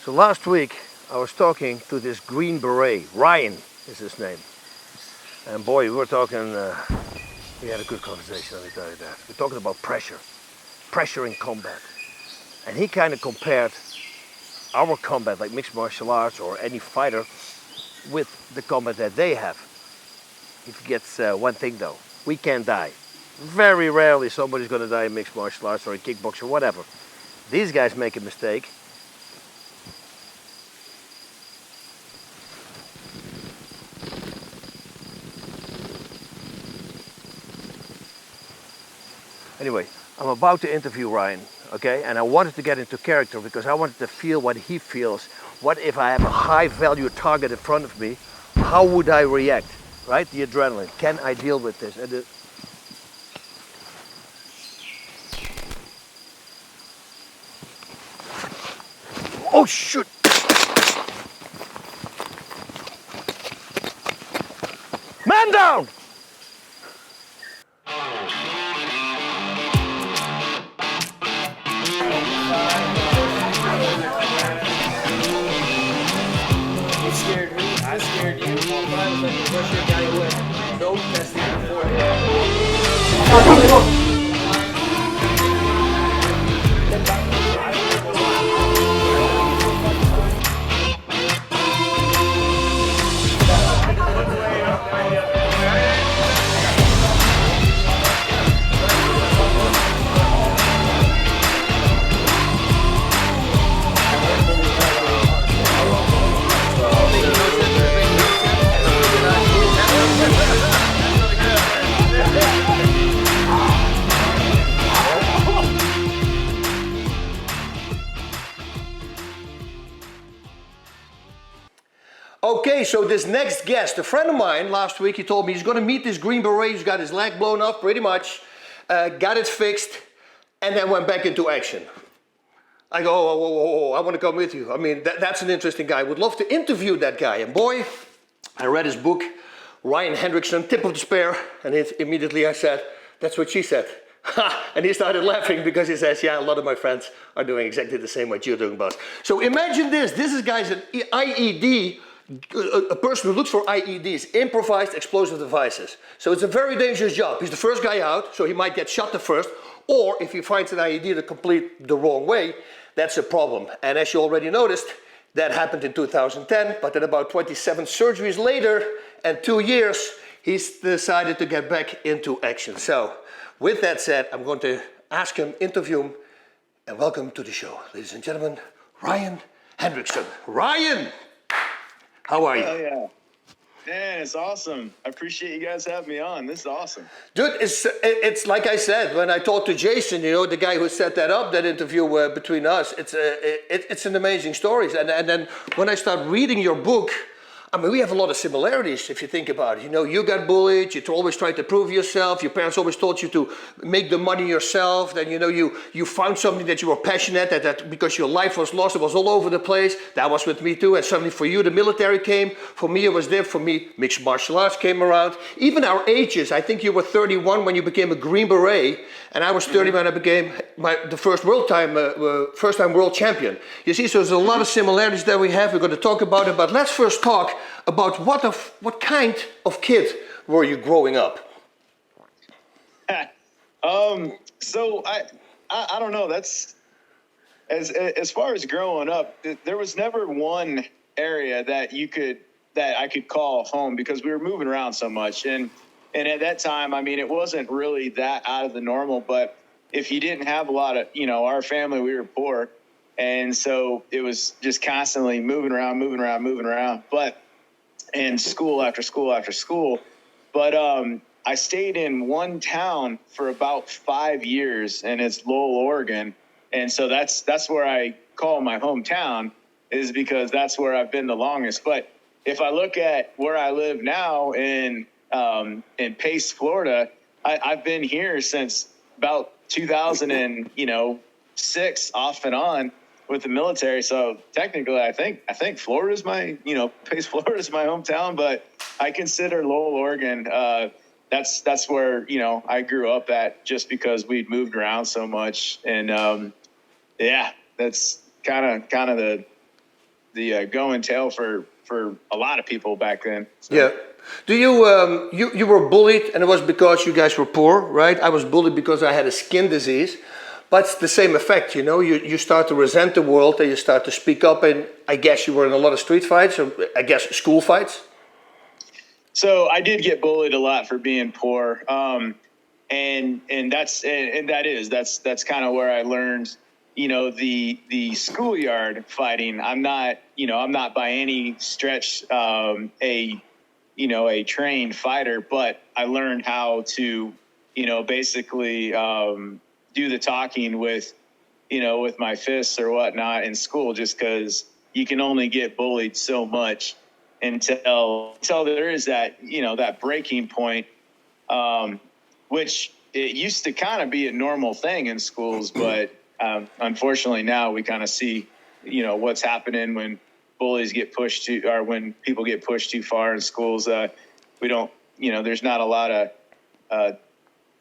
So last week I was talking to this Green Beret, Ryan is his name. And boy, we were talking, we had a good conversation, let me tell you that. We're talking about pressure in combat. And he kind of compared our combat, like mixed martial arts or any fighter, with the combat that they have. He forgets one thing though, we can't die. Very rarely somebody's gonna die in mixed martial arts or in kickboxing or whatever. These guys make a mistake. Anyway, I'm about to interview Ryan, okay? And I wanted to get into character because I wanted to feel what he feels. What if I have a high value target in front of me? How would I react, right? The adrenaline, can I deal with this? And oh shoot! Man down! You scared me, I scared you. I was like, push your guy away. No testing before. Okay, so this next guest, a friend of mine, last week he told me he's going to meet this Green Beret. He's got his leg blown off pretty much, got it fixed, and then went back into action. I go, oh, I want to come with you. I mean, that's an interesting guy. Would love to interview that guy. And boy, I read his book, Ryan Hendrickson, Tip of the Spear, and immediately I said, that's what she said. And he started laughing because he says, yeah, a lot of my friends are doing exactly the same what you're doing, Bas. So imagine this. This is, guys, an IED, a person who looks for IEDs, improvised explosive devices. So it's a very dangerous job. He's the first guy out, so he might get shot the first. Or if he finds an IED to complete the wrong way, that's a problem. And as you already noticed, that happened in 2010, but then about 27 surgeries later and 2 years, he's decided to get back into action. So with that said, I'm going to ask him, interview him, and welcome to the show. Ladies and gentlemen, Ryan Hendrickson. Ryan, how are you? Oh, yeah. Man, it's awesome. I appreciate you guys having me on. This is awesome. Dude, it's like I said, when I talked to Jason, you know, the guy who set that up, that interview between us, it's an amazing story. And then when I start reading your book, I mean, we have a lot of similarities if you think about it. You know, you got bullied, you always tried to prove yourself, your parents always taught you to make the money yourself, then, you know, you found something that you were passionate at, that because your life was lost, it was all over the place. That was with me too, and suddenly for you the military came, for me it was there, for me mixed martial arts came around. Even our ages, I think you were 31 when you became a Green Beret, and I was 30 when I became the first time world champion. You see, so there's a lot of similarities that we have. We're going to talk about it, but let's first talk about what kind of kid were you growing up? So I don't know. That's as far as growing up, there was never one area that I could call home because we were moving around so much. And at that time, I mean, it wasn't really that out of the normal, but if you didn't have a lot of, you know, our family, we were poor. And so it was just constantly moving around, and school after school after school. But I stayed in one town for about 5 years, and it's Lowell, Oregon. And so that's where I call my hometown, is because that's where I've been the longest. But if I look at where I live now in Pace, Florida, I've been here since about 2006 off and on with the military. So technically, I think Florida's Pace, Florida's my hometown, but I consider Lowell, Oregon, that's where, you know, I grew up at, just because we'd moved around so much. And yeah, that's kind of the go and tell for a lot of people back then. So. Yeah. Do you, you were bullied, and it was because you guys were poor, right? I was bullied because I had a skin disease, but it's the same effect, you know. You start to resent the world, and you start to speak up, and I guess you were in a lot of street fights, or I guess school fights. So I did get bullied a lot for being poor, and that's kind of where I learned, you know, the schoolyard fighting. I'm not by any stretch a trained fighter, but I learned how to, basically do the talking with my fists or whatnot in school, just because you can only get bullied so much until there is that, that breaking point, which it used to kind of be a normal thing in schools. But unfortunately now we kind of see, what's happening when bullies get pushed to, or when people get pushed too far in schools. We don't, there's not a lot of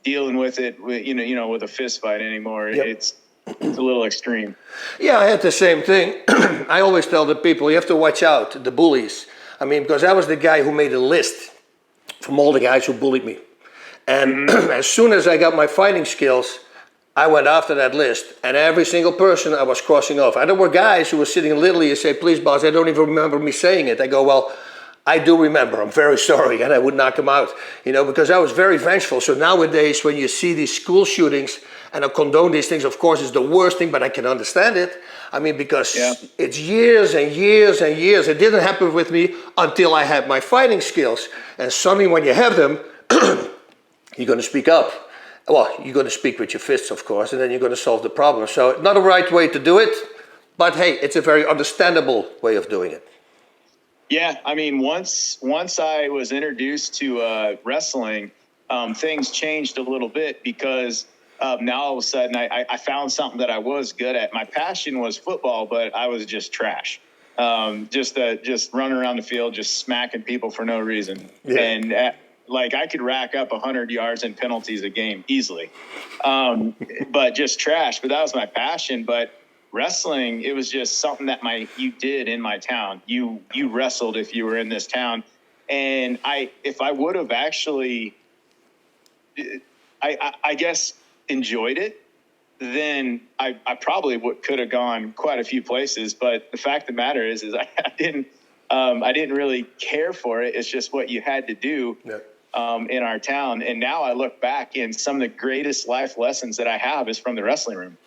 dealing with it, with a fist fight anymore. Yep. It's a little extreme. Yeah, I had the same thing. I always tell the people, you have to watch out, the bullies. I mean, because I was the guy who made a list from all the guys who bullied me. And as soon as I got my fighting skills, I went after that list. And every single person I was crossing off. And there were guys who were sitting literally and say, please, boss, I don't even remember me saying it. I go, well, I do remember. I'm very sorry. And I would knock them out, because I was very vengeful. So nowadays, when you see these school shootings, and I condone these things, of course, it's the worst thing, but I can understand it. I mean, because it's years and years and years. It didn't happen with me until I had my fighting skills. And suddenly when you have them, you're going to speak up. Well, you're going to speak with your fists, of course, and then you're going to solve the problem. So not a right way to do it, but hey, it's a very understandable way of doing it. Yeah, I mean, once I was introduced to wrestling, things changed a little bit, because now all of a sudden I found something that I was good at. My passion was football, but I was just trash. Just running around the field, just smacking people for no reason. Yeah. And I could rack up 100 yards and penalties a game easily. But just trash. But that was my passion. But wrestling, it was just something that you did in my town. You wrestled if you were in this town. And if I would have actually, I guess, enjoyed it, then I probably could have gone quite a few places. But the fact of the matter is I didn't really care for it. It's just what you had to do in our town. And now I look back, and some of the greatest life lessons that I have is from the wrestling room.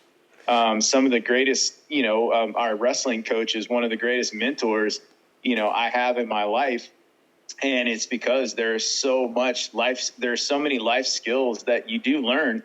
Some of the greatest, our wrestling coach is one of the greatest mentors, I have in my life. And it's because there's so many life skills that you do learn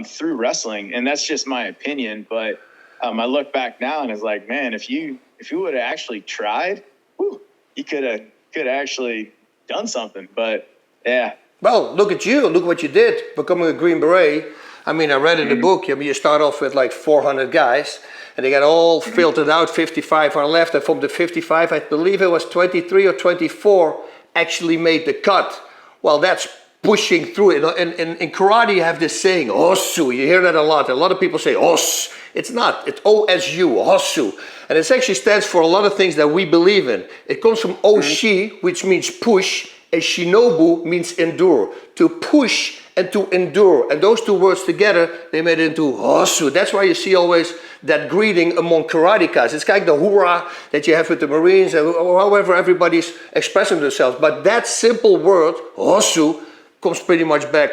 through wrestling. And that's just my opinion. But I look back now and it's like, man, if you would have actually tried, you could have actually done something. But yeah. Well, look at you. Look what you did, becoming a Green Beret. I mean, I read in the book, you start off with like 400 guys, and they got all filtered out, 55 are left, and from the 55, I believe it was 23 or 24 actually made the cut. Well, that's pushing through it. In karate, you have this saying, osu. You hear that a lot. A lot of people say os. It's not. It's O-S-U, osu. And it actually stands for a lot of things that we believe in. It comes from oshi, which means push, and shinobu means endure. To push and to endure. And those two words together, they made it into osu. That's why you see always that greeting among karatekas. It's kind of the hoorah that you have with the Marines, or however everybody's expressing themselves. But that simple word, osu, comes pretty much back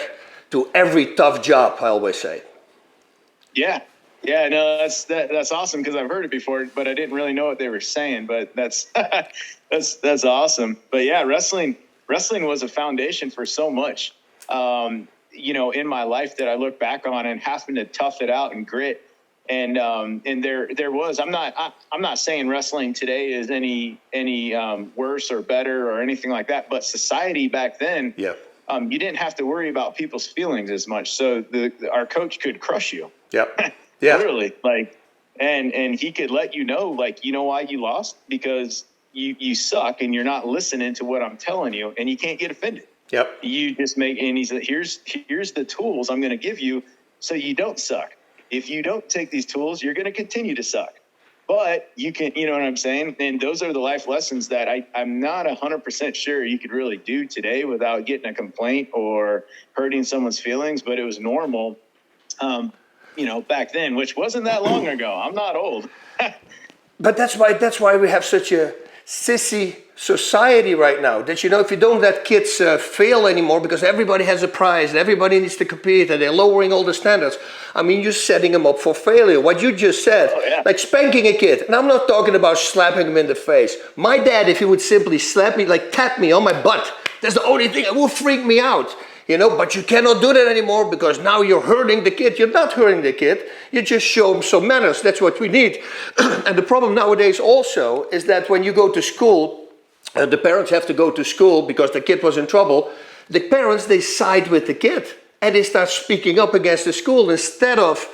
to every tough job, I always say. Yeah. Yeah, no, that's awesome, because I've heard it before, but I didn't really know what they were saying. But that's that's awesome. But yeah, wrestling was a foundation for so much, in my life that I look back on, and having to tough it out and grit. And there was, I'm not saying wrestling today is any worse or better or anything like that, but society back then, you didn't have to worry about people's feelings as much. So our coach could crush you. Yep. Yeah. Literally, and he could let you know, why you lost, because you suck and you're not listening to what I'm telling you, and you can't get offended. Yep. You just and he said, here's the tools I'm going to give you so you don't suck. If you don't take these tools, you're going to continue to suck. but you can, you know what I'm saying? And those are the life lessons that I'm not 100% sure you could really do today without getting a complaint or hurting someone's feelings, but it was normal, back then, which wasn't that long ago. I'm not old. But that's why we have such a sissy society right now. That if you don't let kids fail anymore because everybody has a prize and everybody needs to compete and they're lowering all the standards. I mean, you're setting them up for failure. What you just said, like spanking a kid, and I'm not talking about slapping him in the face. My dad, if he would simply slap me, like tap me on my butt, that's the only thing that will freak me out. But you cannot do that anymore because now you're hurting the kid. You're not hurting the kid. You just show him some manners. That's what we need. And the problem nowadays also is that when you go to school, the parents have to go to school because the kid was in trouble. The parents, they side with the kid and they start speaking up against the school instead of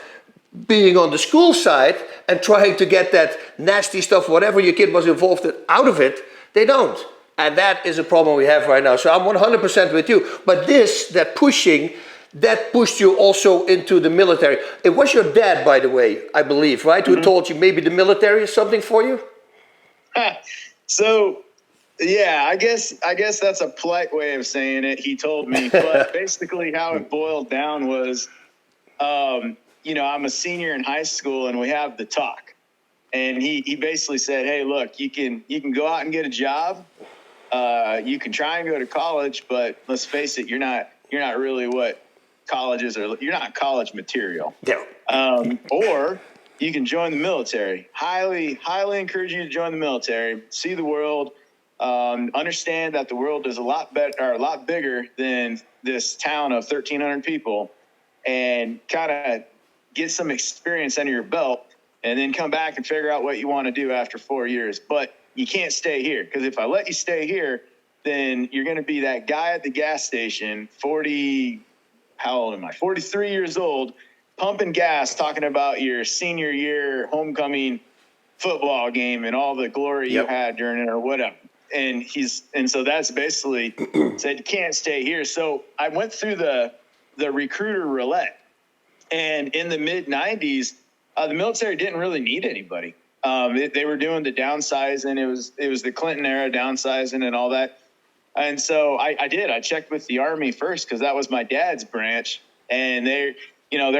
being on the school side and trying to get that nasty stuff, whatever your kid was involved in, out of it. They don't. And that is a problem we have right now. So I'm 100% with you. But that pushing, that pushed you also into the military. It was your dad, by the way, I believe, right? Who told you maybe the military is something for you? So, yeah, I guess that's a polite way of saying it. He told me. But basically how it boiled down was, I'm a senior in high school and we have the talk. And he basically said, hey, look, you can go out and get a job. You can try and go to college, but let's face it, you're not really what colleges are. You're not college material. Yeah. Or you can join the military. Highly encourage you to join the military. See the world. Understand that the world is a lot better, or a lot bigger than this town of 1,300 people, and kind of get some experience under your belt, and then come back and figure out what you want to do after 4 years. But you can't stay here, because if I let you stay here, then you're going to be that guy at the gas station, 43 years old, pumping gas, talking about your senior year homecoming football game and all the glory you had during it or whatever. And so that's basically said, you can't stay here. So I went through the recruiter roulette, and in the mid 90s, the military didn't really need anybody. They were doing the downsizing. It was the Clinton era downsizing and all that. And so I checked with the Army first, because that was my dad's branch, and they're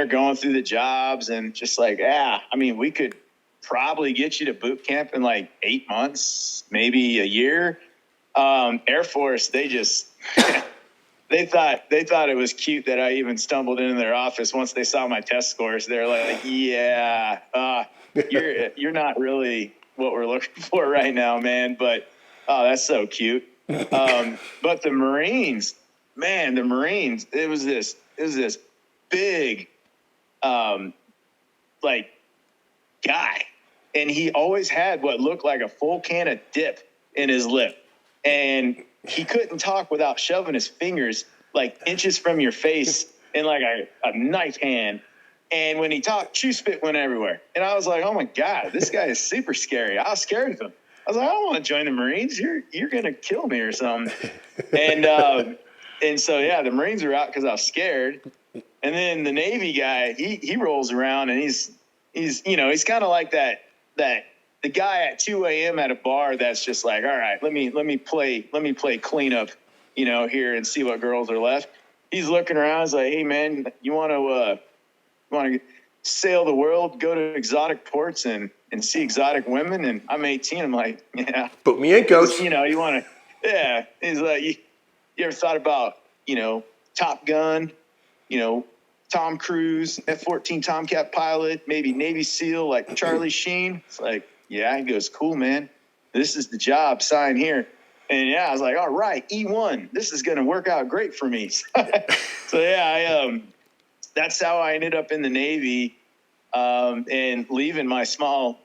going through the jobs and just like, we could probably get you to boot camp in like 8 months, maybe a year. Air Force, they just, they thought it was cute that I even stumbled into their office once they saw my test scores. They're like, you're not really what we're looking for right now, man. But that's so cute. But the Marines, it was this big, guy, and he always had what looked like a full can of dip in his lip, and he couldn't talk without shoving his fingers like inches from your face in like a knife hand. And when he talked, chew spit went everywhere. And I was like, oh my God, this guy is super scary. I was scared of him. I was like, I don't want to join the Marines. You're going to kill me or something. And so, the Marines were out because I was scared. And then the Navy guy, he rolls around, and he's kind of like that, the guy at 2 a.m. at a bar that's just like, all right, let me play cleanup, here and see what girls are left. He's looking around. He's like, hey man, you want to sail the world, go to exotic ports and see exotic women? And I'm 18. I'm like, yeah. Put me in, coach. You want to, yeah. He's like, you ever thought about, Top Gun, Tom Cruise, F-14 Tomcat pilot, maybe Navy SEAL like Charlie Sheen? It's like, yeah. He goes, cool, man. This is the job. Sign here. And I was like, all right, E1. This is going to work out great for me. So that's how I ended up in the Navy, and leaving my small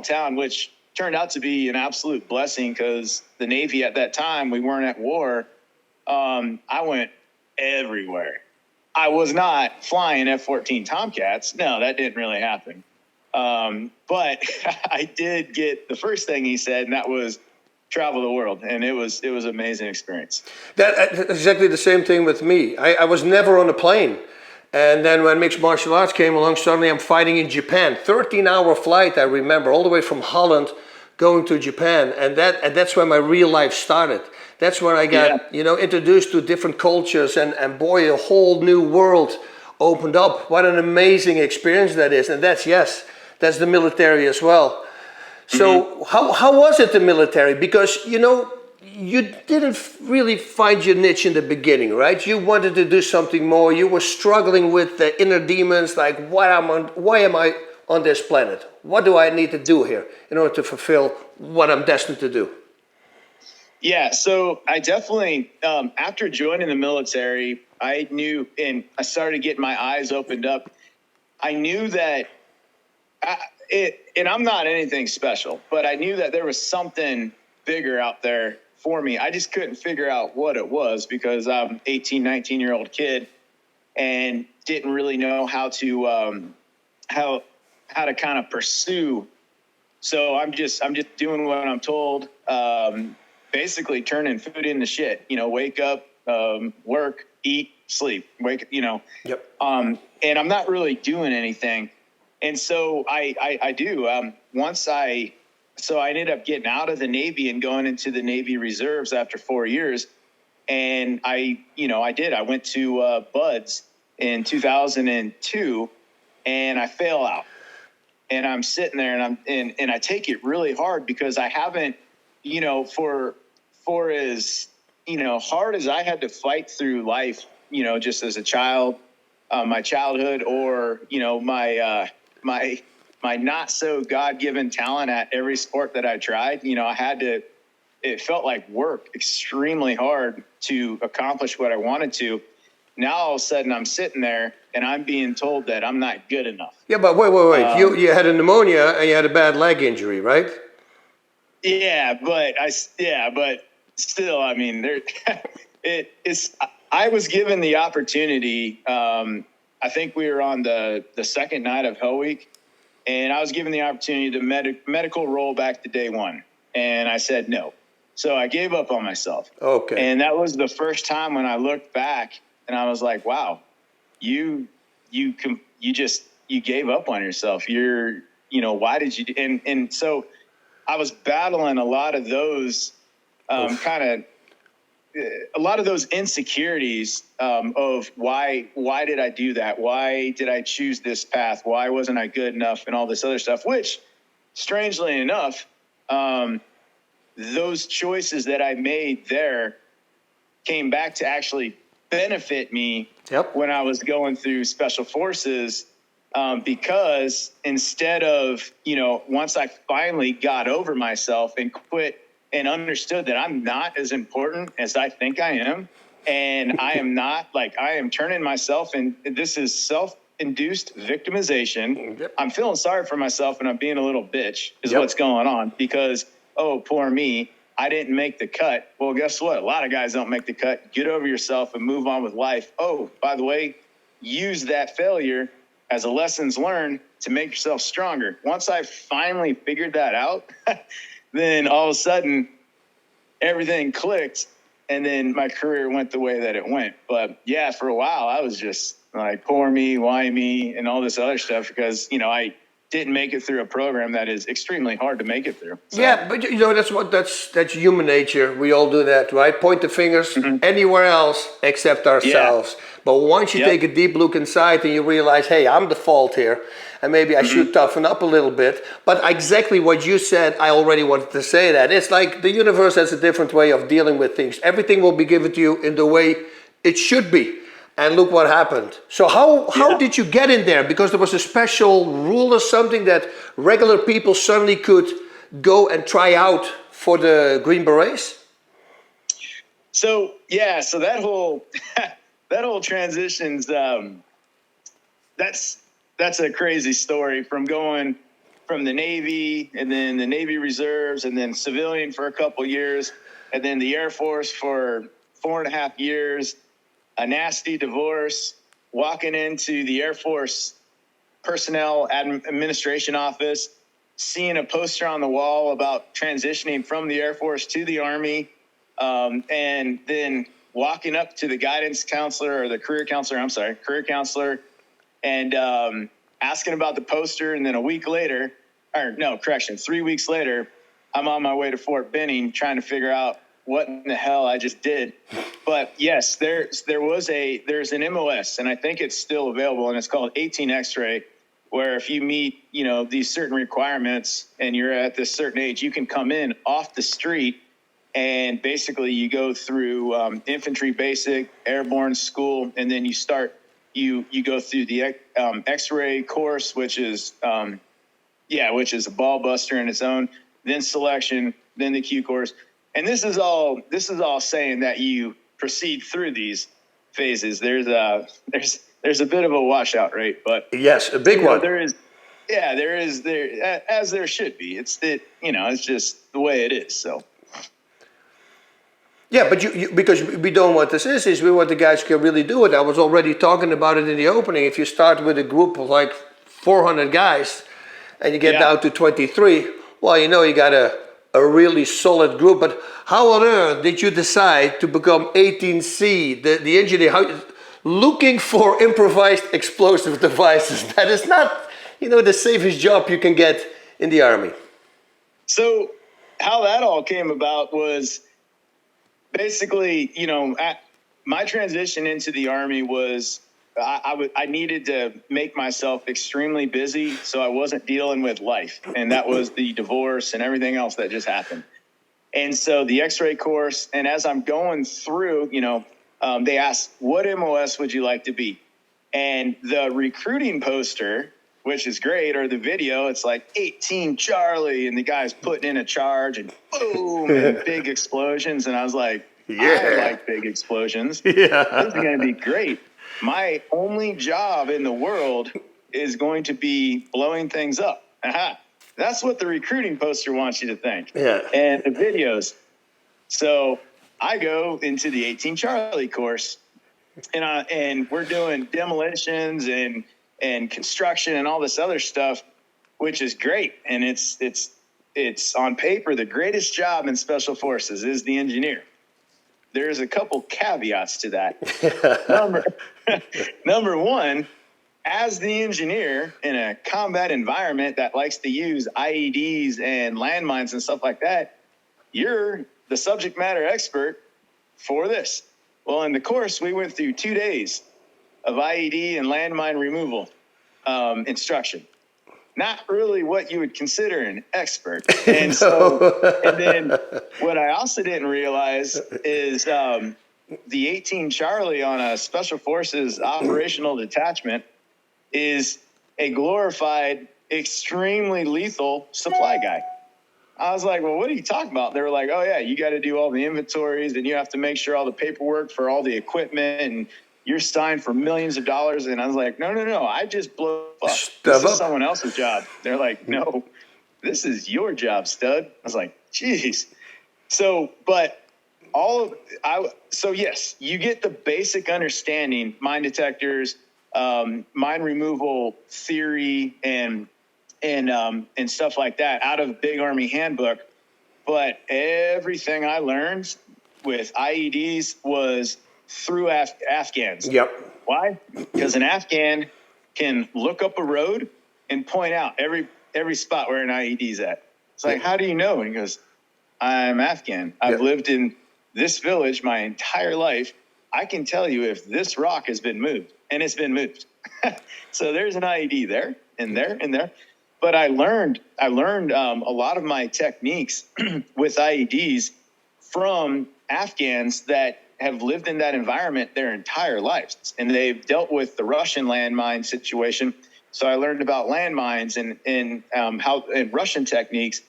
town, which turned out to be an absolute blessing, because the Navy at that time, we weren't at war. I went everywhere. I was not flying F-14 Tomcats. No, that didn't really happen. But I did get the first thing he said, and that was travel the world. And it was an amazing experience. That's exactly the same thing with me. I was never on a plane. And then when mixed martial arts came along, suddenly I'm fighting in Japan. 13-hour flight, I remember, all the way from Holland going to Japan. And that's where my real life started. That's where I got, introduced to different cultures, and boy, a whole new world opened up. What an amazing experience that is. And that's the military as well. So how was it, the military? Because, you didn't really find your niche in the beginning, right? You wanted to do something more. You were struggling with the inner demons, like why am I on this planet? What do I need to do here in order to fulfill what I'm destined to do? Yeah, so I definitely, after joining the military, I knew, and I started getting my eyes opened up. I knew that, and I'm not anything special, but I knew that there was something bigger out there for me. I just couldn't figure out what it was because I'm 18, 19-year-old kid and didn't really know how to kind of pursue. So I'm just doing what I'm told. Basically turning food into shit, wake up, work, eat, sleep, Yep. And I'm not really doing anything. And so I do, so I ended up getting out of the Navy and going into the Navy Reserves after 4 years. And I went to Buds in 2002 and I fail out, and I'm sitting there and I take it really hard because I haven't, for as, hard as I had to fight through life, just as a child, my childhood, or, my not so God-given talent at every sport that I tried, it felt like work extremely hard to accomplish what I wanted to. Now, all of a sudden I'm sitting there and I'm being told that I'm not good enough. Yeah, but wait. You had a pneumonia and you had a bad leg injury, right? Yeah, but still, I mean, I was given the opportunity. I think we were on the second night of Hell Week, and I was given the opportunity to medical roll back to day one, and I said no. So I gave up on myself. Okay. And that was the first time when I looked back, and I was like, wow, you gave up on yourself. Why did you? And so I was battling a lot of those a lot of those insecurities of why did I do that? Why did I choose this path? Why wasn't I good enough? And all this other stuff, which strangely enough, those choices that I made there came back to actually benefit me when I was going through special forces. Because instead of, once I finally got over myself and quit and understood that I'm not as important as I think I am, and I am not, I am turning myself, and this is self-induced victimization. Yep. I'm feeling sorry for myself and I'm being a little bitch is what's going on because, oh, poor me, I didn't make the cut. Well, guess what? A lot of guys don't make the cut. Get over yourself and move on with life. Oh, by the way, use that failure as a lessons learned to make yourself stronger. Once I finally figured that out, then all of a sudden everything clicked, and then my career went the way that it went. But yeah, for a while I was just like, poor me, why me, and all this other stuff because, I didn't make it through a program that is extremely hard to make it through. So. Yeah, but that's human nature. We all do that, right? Point the fingers anywhere else except ourselves. Yeah. But once you take a deep look inside and you realize, hey, I'm the fault here, and maybe I should toughen up a little bit. But exactly what you said, I already wanted to say that. It's like the universe has a different way of dealing with things. Everything will be given to you in the way it should be. And look what happened. So how did you get in there? Because there was a special rule or something that regular people suddenly could go and try out for the Green Berets? So that whole that whole transition's that's a crazy story from going from the Navy and then the Navy Reserves and then civilian for a couple years and then the Air Force for 4.5 years. A nasty divorce, walking into the Air Force Personnel Administration office, seeing a poster on the wall about transitioning from the Air Force to the Army, and then walking up to the guidance counselor or the career counselor, and asking about the poster. And then 3 weeks later, I'm on my way to Fort Benning trying to figure out what in the hell I just did. But yes, there's an MOS, and I think it's still available, and it's called 18 X-ray, where if you meet, these certain requirements and you're at this certain age, you can come in off the street, and basically you go through infantry basic, airborne school, and then you go through the X-ray course, which is a ball buster in its own, then selection, then the Q course. And this is all saying that you proceed through these phases. There's a bit of a washout rate, but yes, a big one. There is as there should be. It's just the way it is. So. Yeah, but you because we don't want this is we want the guys who can really do it. I was already talking about it in the opening. If you start with a group of like 400 guys and you get down to 23, well, you got a really solid group. But how on earth did you decide to become 18C, the engineer? Looking for improvised explosive devices? That is not, the safest job you can get in the Army. So how that all came about was basically, my transition into the Army was I needed to make myself extremely busy so I wasn't dealing with life. And that was the divorce and everything else that just happened. And so the X-ray course, and as I'm going through, they asked, what MOS would you like to be? And the recruiting poster, which is great, or the video, it's like 18 Charlie, and the guy's putting in a charge, and boom, and big explosions. And I was like, I like big explosions. Yeah. This is going to be great. My only job in the world is going to be blowing things up. Aha. That's what the recruiting poster wants you to think. Yeah. And the videos. So I go into the 18 Charlie course, and we're doing demolitions and construction and all this other stuff, which is great. And it's on paper, the greatest job in Special Forces is the engineer. There's a couple caveats to that. Number one, as the engineer in a combat environment that likes to use IEDs and landmines and stuff like that, you're the subject matter expert for this. Well, in the course, we went through 2 days of IED and landmine removal instruction. Not really what you would consider an expert. And and then what I also didn't realize is the 18 Charlie on a Special Forces operational detachment is a glorified, extremely lethal supply guy. I was like, well, what are you talking about? They were like, oh, yeah, you got to do all the inventories and you have to make sure all the paperwork for all the equipment and you're signed for millions of dollars. And I was like, no, I just blow up. This is someone else's job. They're like, no, this is your job, stud. I was like, geez. So yes, you get the basic understanding, mine detectors, mine removal theory and stuff like that out of Big Army Handbook. But everything I learned with IEDs was through Afghans. Yep. Why? Because an Afghan can look up a road and point out every spot where an IED's at. It's like, how do you know? And he goes, I'm Afghan. I've lived in this village my entire life. I can tell you if this rock has been moved, and it's been moved. So there's an IED there and there and there. But I learned a lot of my techniques with IEDs from Afghans that have lived in that environment their entire lives, and they've dealt with the Russian landmine situation. So I learned about landmines and Russian techniques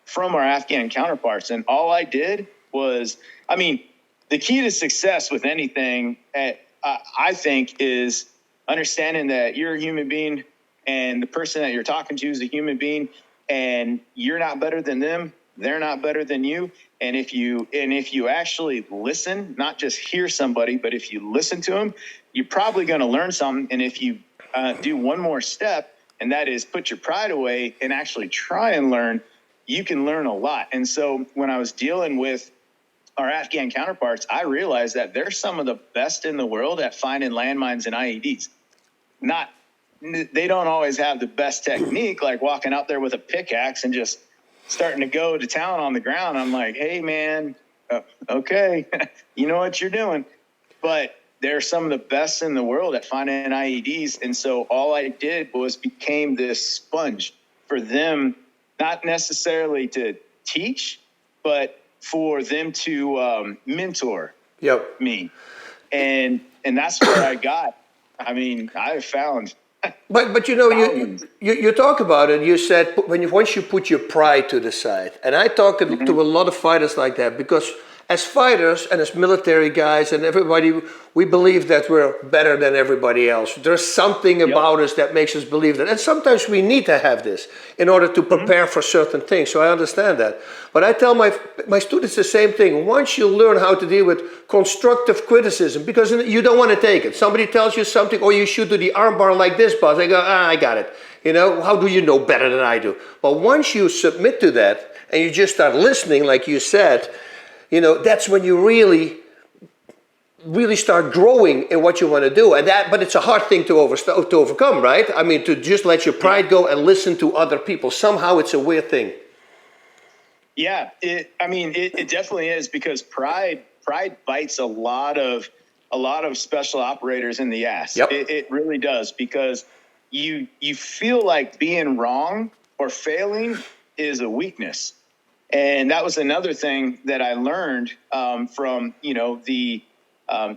from our Afghan counterparts. And all I did was, the key to success with anything, I think, is understanding that you're a human being and the person that you're talking to is a human being, and you're not better than them. They're not better than you. And if you actually listen, not just hear somebody, but if you listen to them, you're probably going to learn something. And if you do one more step, and that is put your pride away and actually try and learn, you can learn a lot. And so when I was dealing with our Afghan counterparts, I realized that they're some of the best in the world at finding landmines and IEDs. They don't always have the best technique, like walking out there with a pickaxe and just starting to go to town on the ground. I'm like, hey, man, okay, you know what you're doing. But they're some of the best in the world at finding IEDs. And so all I did was became this sponge for them, not necessarily to teach, but for them to mentor me. And that's what I got. I mean, I found. But you talk about it. You said once you put your pride to the side, and I talk to a lot of fighters like that, because as fighters and as military guys and everybody, we believe that we're better than everybody else. There's something about us that makes us believe that, and sometimes we need to have this in order to prepare for certain things. So I understand that. But I tell my students the same thing. Once you learn how to deal with constructive criticism, because you don't want to take it. Somebody tells you something, or you should do the armbar like this, boss. I go, I got it. You know, how do you know better than I do? But once you submit to that and you just start listening, like you said, you know, that's when you really start growing in what you want to do. But it's a hard thing to overcome, right? I mean, to just let your pride go and listen to other people. Somehow it's a weird thing. Yeah, it definitely is, because pride bites a lot of special operators in the ass. Yep. It really does, because you feel like being wrong or failing is a weakness. And that was another thing that I learned from,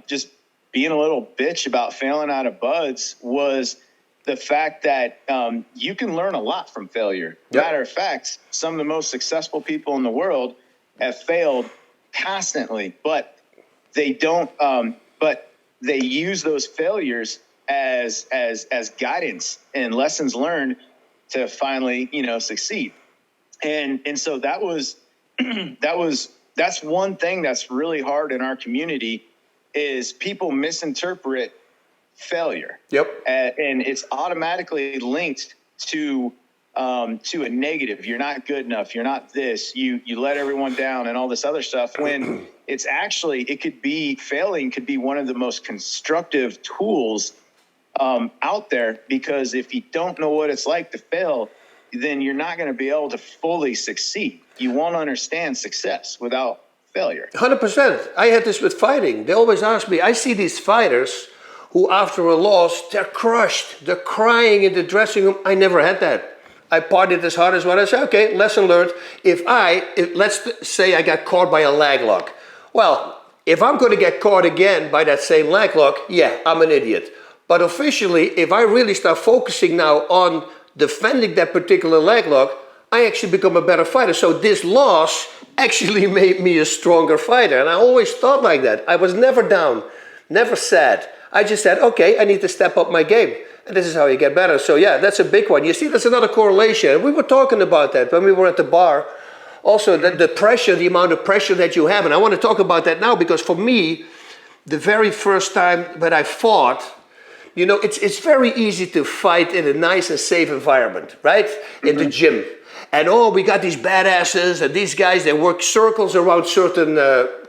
just being a little bitch about failing out of buds, was the fact that you can learn a lot from failure. Yep. Matter of fact, some of the most successful people in the world have failed constantly, but they don't. But they use those failures as guidance and lessons learned to finally, succeed. And so that's one thing that's really hard in our community, is people misinterpret failure. Yep. And it's automatically linked to a negative. You're not good enough. You're not this. You let everyone down and all this other stuff. When it's actually, failing could be one of the most constructive tools out there, because if you don't know what it's like to fail, then you're not going to be able to fully succeed. You won't understand success without failure. 100%. I had this with fighting. They always ask me, I see these fighters who after a loss, they're crushed. They're crying in the dressing room. I never had that. I partied as hard as what I said. Okay, lesson learned. If let's say I got caught by a lag lock. Well, if I'm going to get caught again by that same lag lock, yeah, I'm an idiot. But officially, if I really start focusing now on defending that particular leg lock, I actually become a better fighter. So this loss actually made me a stronger fighter. And I always thought like that. I was never down, never sad. I just said, okay, I need to step up my game. And this is how you get better. So yeah, that's a big one. You see, that's another correlation. We were talking about that when we were at the bar. Also, the pressure, the amount of pressure that you have. And I want to talk about that now, because for me, the very first time that I fought, it's very easy to fight in a nice and safe environment, right? In the gym. And we got these badasses, and these guys, they work circles around certain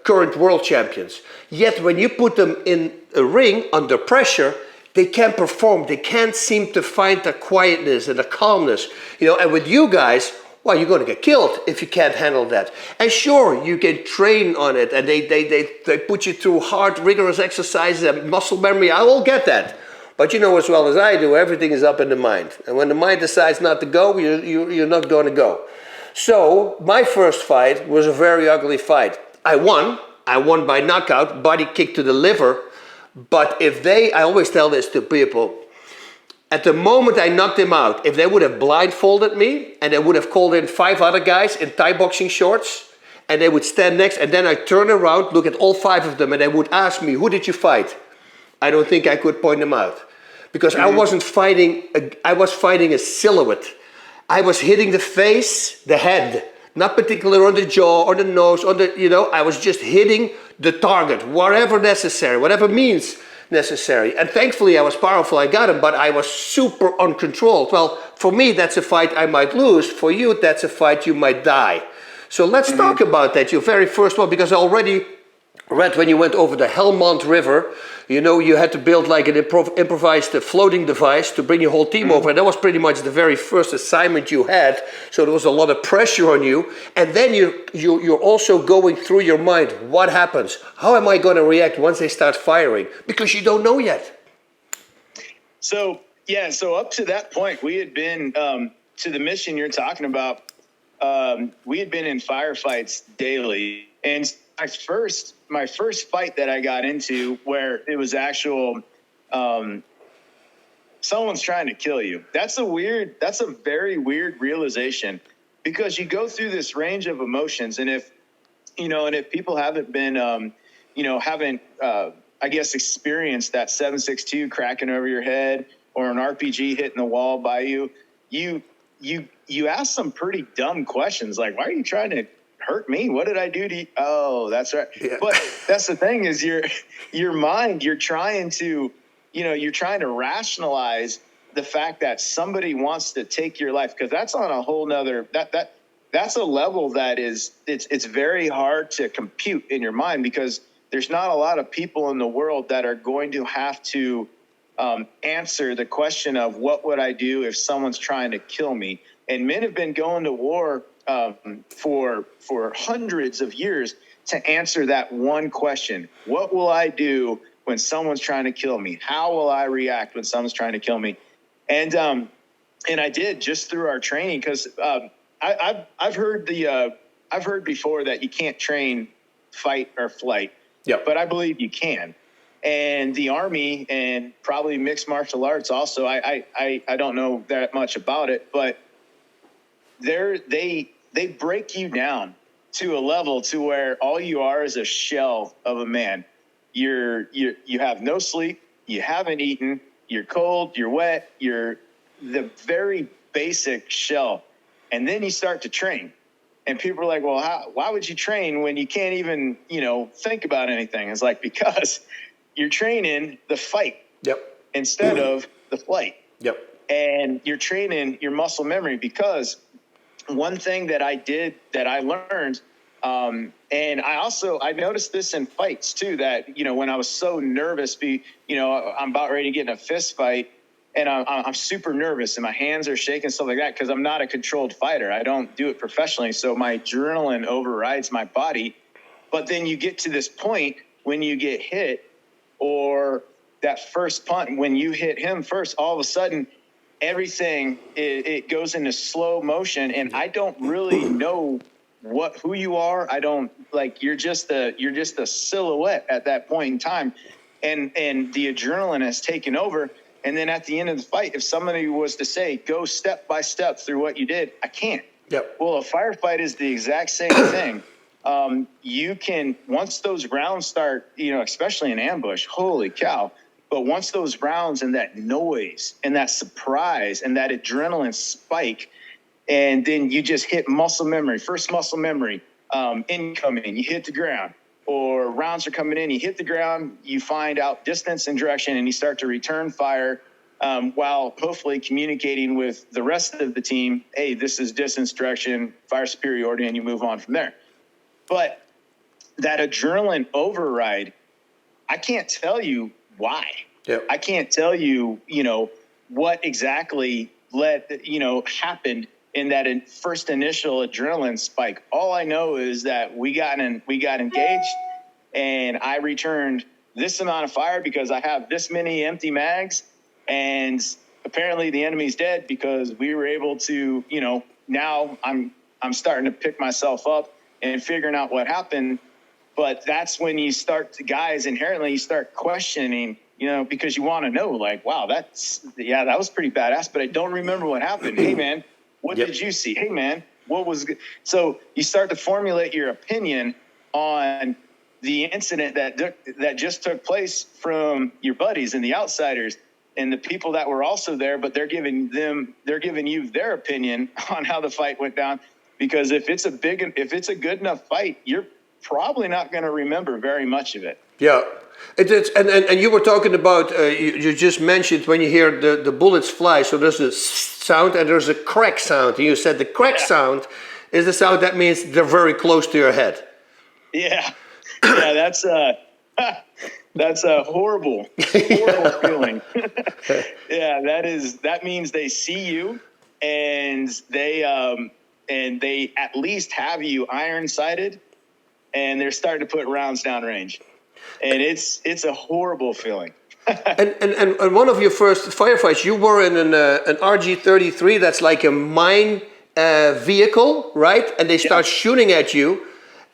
current world champions. Yet when you put them in a ring under pressure, they can't perform. They can't seem to find the quietness and the calmness. And with you guys, well, you're going to get killed if you can't handle that. And sure, you can train on it, and they put you through hard, rigorous exercises and muscle memory. I all get that. But you know as well as I do, everything is up in the mind. And when the mind decides not to go, you're not going to go. So my first fight was a very ugly fight. I won by knockout, body kick to the liver. But I always tell this to people, at the moment I knocked him out, if they would have blindfolded me and they would have called in 5 other guys in Thai boxing shorts, and they would stand next, and then I turn around, look at all 5 of them, and they would ask me, who did you fight? I don't think I could point them out, because I wasn't fighting, I was fighting a silhouette. I was hitting the face, the head, not particularly on the jaw or the nose, I was just hitting the target, whatever necessary, whatever means necessary. And thankfully I was powerful, I got him, but I was super uncontrolled. Well, for me, that's a fight I might lose. For you, that's a fight you might die. So let's talk about that, your very first one, because I already read when you went over the Helmand River, you know, you had to build like an improvised floating device to bring your whole team over. And that was pretty much the very first assignment you had. So there was a lot of pressure on you. And then you're also going through your mind, what happens? How am I going to react once they start firing? Because you don't know yet. So, yeah, so up to that point, we had been, to the mission you're talking about, we had been in firefights daily. And my first fight that I got into where it was actual, someone's trying to kill you. That's a very weird realization, because you go through this range of emotions. And if people haven't been, I guess, experienced that 7.62 cracking over your head or an RPG hitting the wall by you, you ask some pretty dumb questions like, why are you trying to hurt me? What did I do to you? Oh, that's right. Yeah. But that's the thing is your mind, you're trying to rationalize the fact that somebody wants to take your life, because that's on a whole nother, that's a level that is, it's very hard to compute in your mind, because there's not a lot of people in the world that are going to have to answer the question of what would I do if someone's trying to kill me. And men have been going to war for hundreds of years to answer that one question. What will I do when someone's trying to kill me? How will I react when someone's trying to kill me? And I did, just through our training, because I've heard before that you can't train fight or flight. Yep. But I believe you can. And the Army and probably mixed martial arts also, I don't know that much about it, but they break you down to a level to where all you are is a shell of a man. You have no sleep, you haven't eaten, you're cold, you're wet, you're the very basic shell. And then you start to train. And people are like, well, why would you train when you can't even, think about anything? It's like, because you're training the fight. Yep. Instead of the flight. Yep. And you're training your muscle memory, because one thing that I did that I learned, and I noticed this in fights too, that, when I was so nervous, I'm about ready to get in a fist fight, and I'm super nervous and my hands are shaking, stuff like that, because I'm not a controlled fighter. I don't do it professionally. So my adrenaline overrides my body. But then you get to this point when you get hit, or that first punt, when you hit him first, all of a sudden everything, it goes into slow motion, and I don't really know who you are. I don't, like, you're just a silhouette at that point in time, and the adrenaline has taken over. And then at the end of the fight, if somebody was to say, go step by step through what you did, I can't. Yep. Well, a firefight is the exact same thing. You can, once those rounds start, especially in ambush, holy cow. But once those rounds and that noise and that surprise and that adrenaline spike, and then you just hit muscle memory, first muscle memory, incoming, you hit the ground, or rounds are coming in, you hit the ground, you find out distance and direction, and you start to return fire, while hopefully communicating with the rest of the team, hey, this is distance, direction, fire superiority, and you move on from there. But that adrenaline override, I can't tell you why. Yep. I can't tell you, what exactly happened in that first initial adrenaline spike. All I know is that we got engaged, and I returned this amount of fire because I have this many empty mags, and apparently the enemy's dead, because we were able to, now I'm starting to pick myself up and figuring out what happened. But that's when you start to, guys, inherently you start questioning, because you want to know, like, wow, that was pretty badass, but I don't remember what happened. Hey man, what did you see? Hey man, what was good? So you start to formulate your opinion on the incident that just took place from your buddies and the outsiders and the people that were also there, but they're giving you their opinion on how the fight went down. Because if it's a good enough fight, you're probably not going to remember very much of it. Yeah, and you were talking about, you just mentioned when you hear the bullets fly, so there's a sound and there's a crack sound, and you said the crack sound Is the sound that means they're very close to your head? Yeah, yeah, that's a horrible feeling. Yeah, that means they see you, and they at least have you iron sighted, and they're starting to put rounds downrange, and it's a horrible feeling. And one of your first firefights, you were in an RG-33. That's like a mine vehicle, right? And they start shooting at you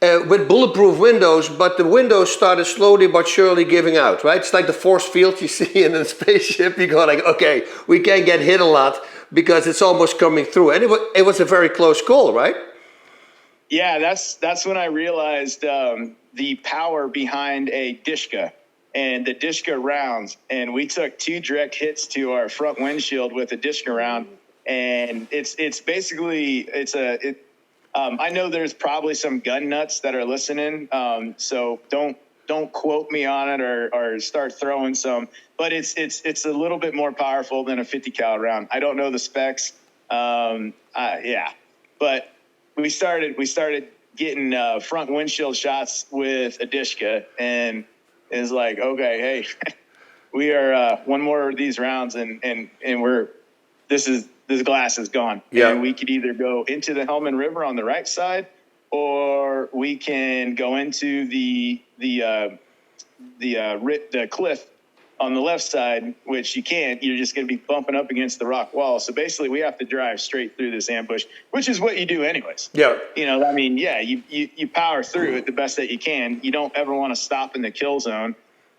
with bulletproof windows, but the windows started slowly but surely giving out, right? It's like the force field you see in a spaceship. You go like, okay, we can't get hit a lot because it's almost coming through. And it was a very close call, right? Yeah, that's when I realized the power behind a Dishka and the Dishka rounds. And we took 2 direct hits to our front windshield with a Dishka round. And it's basically, I know there's probably some gun nuts that are listening. So don't quote me on it or start throwing some, but it's a little bit more powerful than a 50 cal round. I don't know the specs. Yeah, but we started getting front windshield shots with a Dishka, and it's like, okay, hey, we are one more of these rounds, and this glass is gone. Yeah. And we could either go into the Helmand River on the right side, or we can go into the cliff on the left side, which you can't. You're just going to be bumping up against the rock wall. So basically, we have to drive straight through this ambush, which is what you do anyways. Yeah. You know, I mean, yeah, you power through it the best that you can. You don't ever want to stop in the kill zone,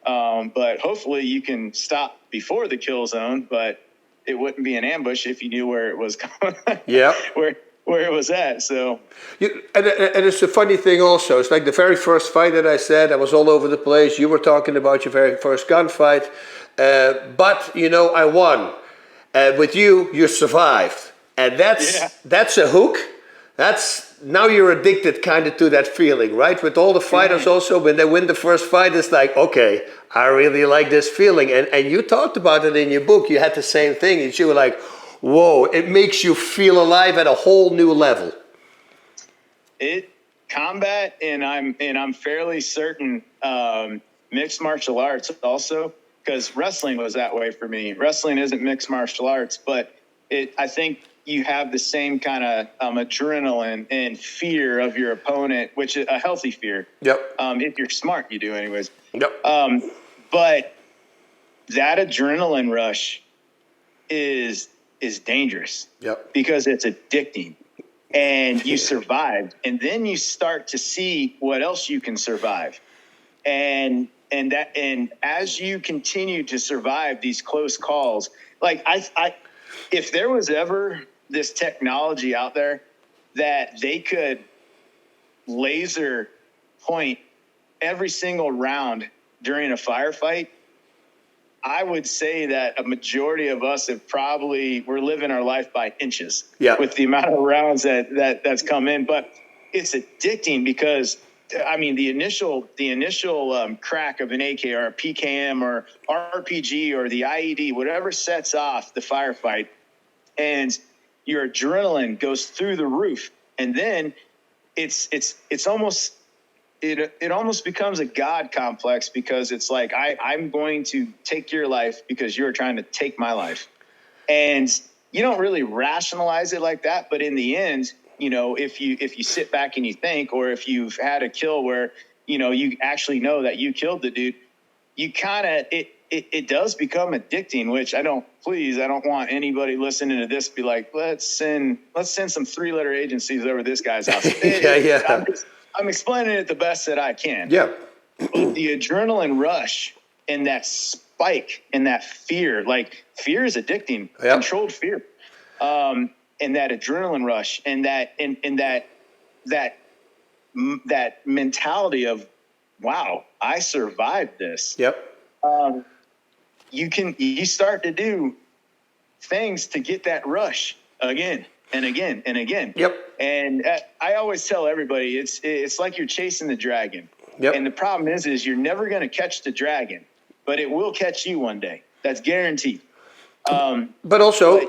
but hopefully you can stop before the kill zone. But it wouldn't be an ambush if you knew where it was going. Yeah. Where it was at. So, and it's a funny thing also. It's like the very first fight that I said, I was all over the place. You were talking about your very first gunfight. But, you know, I won. With you survived. And that's a hook. Now you're addicted kind of to that feeling, right? With all the fighters also, when they win the first fight, it's like, okay, I really like this feeling. And you talked about it in your book. You had the same thing. And you were like, whoa, it makes you feel alive at a whole new level. Combat, and I'm fairly certain mixed martial arts also, because wrestling was that way for me. Wrestling isn't mixed martial arts, but I think you have the same kind of adrenaline and fear of your opponent, which is a healthy fear. Yep. If you're smart, you do anyways. Yep. But that adrenaline rush is dangerous. Yep. Because it's addicting, and you survived, and then you start to see what else you can survive, and as you continue to survive these close calls, like I if there was ever this technology out there that they could laser point every single round during a firefight, I would say that a majority of us we're living our life by inches with the amount of rounds that's come in. But it's addicting because, I mean, the initial crack of an AK or a PKM or RPG or the IED, whatever sets off the firefight, and your adrenaline goes through the roof, and then it's almost. It almost becomes a God complex, because it's like, I'm going to take your life because you're trying to take my life. And you don't really rationalize it like that. But in the end, you know, if you sit back and you think, or if you've had a kill where, you know, you actually know that you killed the dude, you kind of, it does become addicting, which I don't want anybody listening to this be like, let's send some 3-letter agencies over this guy's house. I'm explaining it the best that I can. Yeah. But the adrenaline rush and that spike and that fear, like, fear is addicting, controlled fear. And that adrenaline rush and that mentality of, wow, I survived this. Yep. You start to do things to get that rush again and again and again. Yep. And I always tell everybody, it's like you're chasing the dragon. Yep. And the problem is you're never going to catch the dragon, but it will catch you one day. That's guaranteed. But also,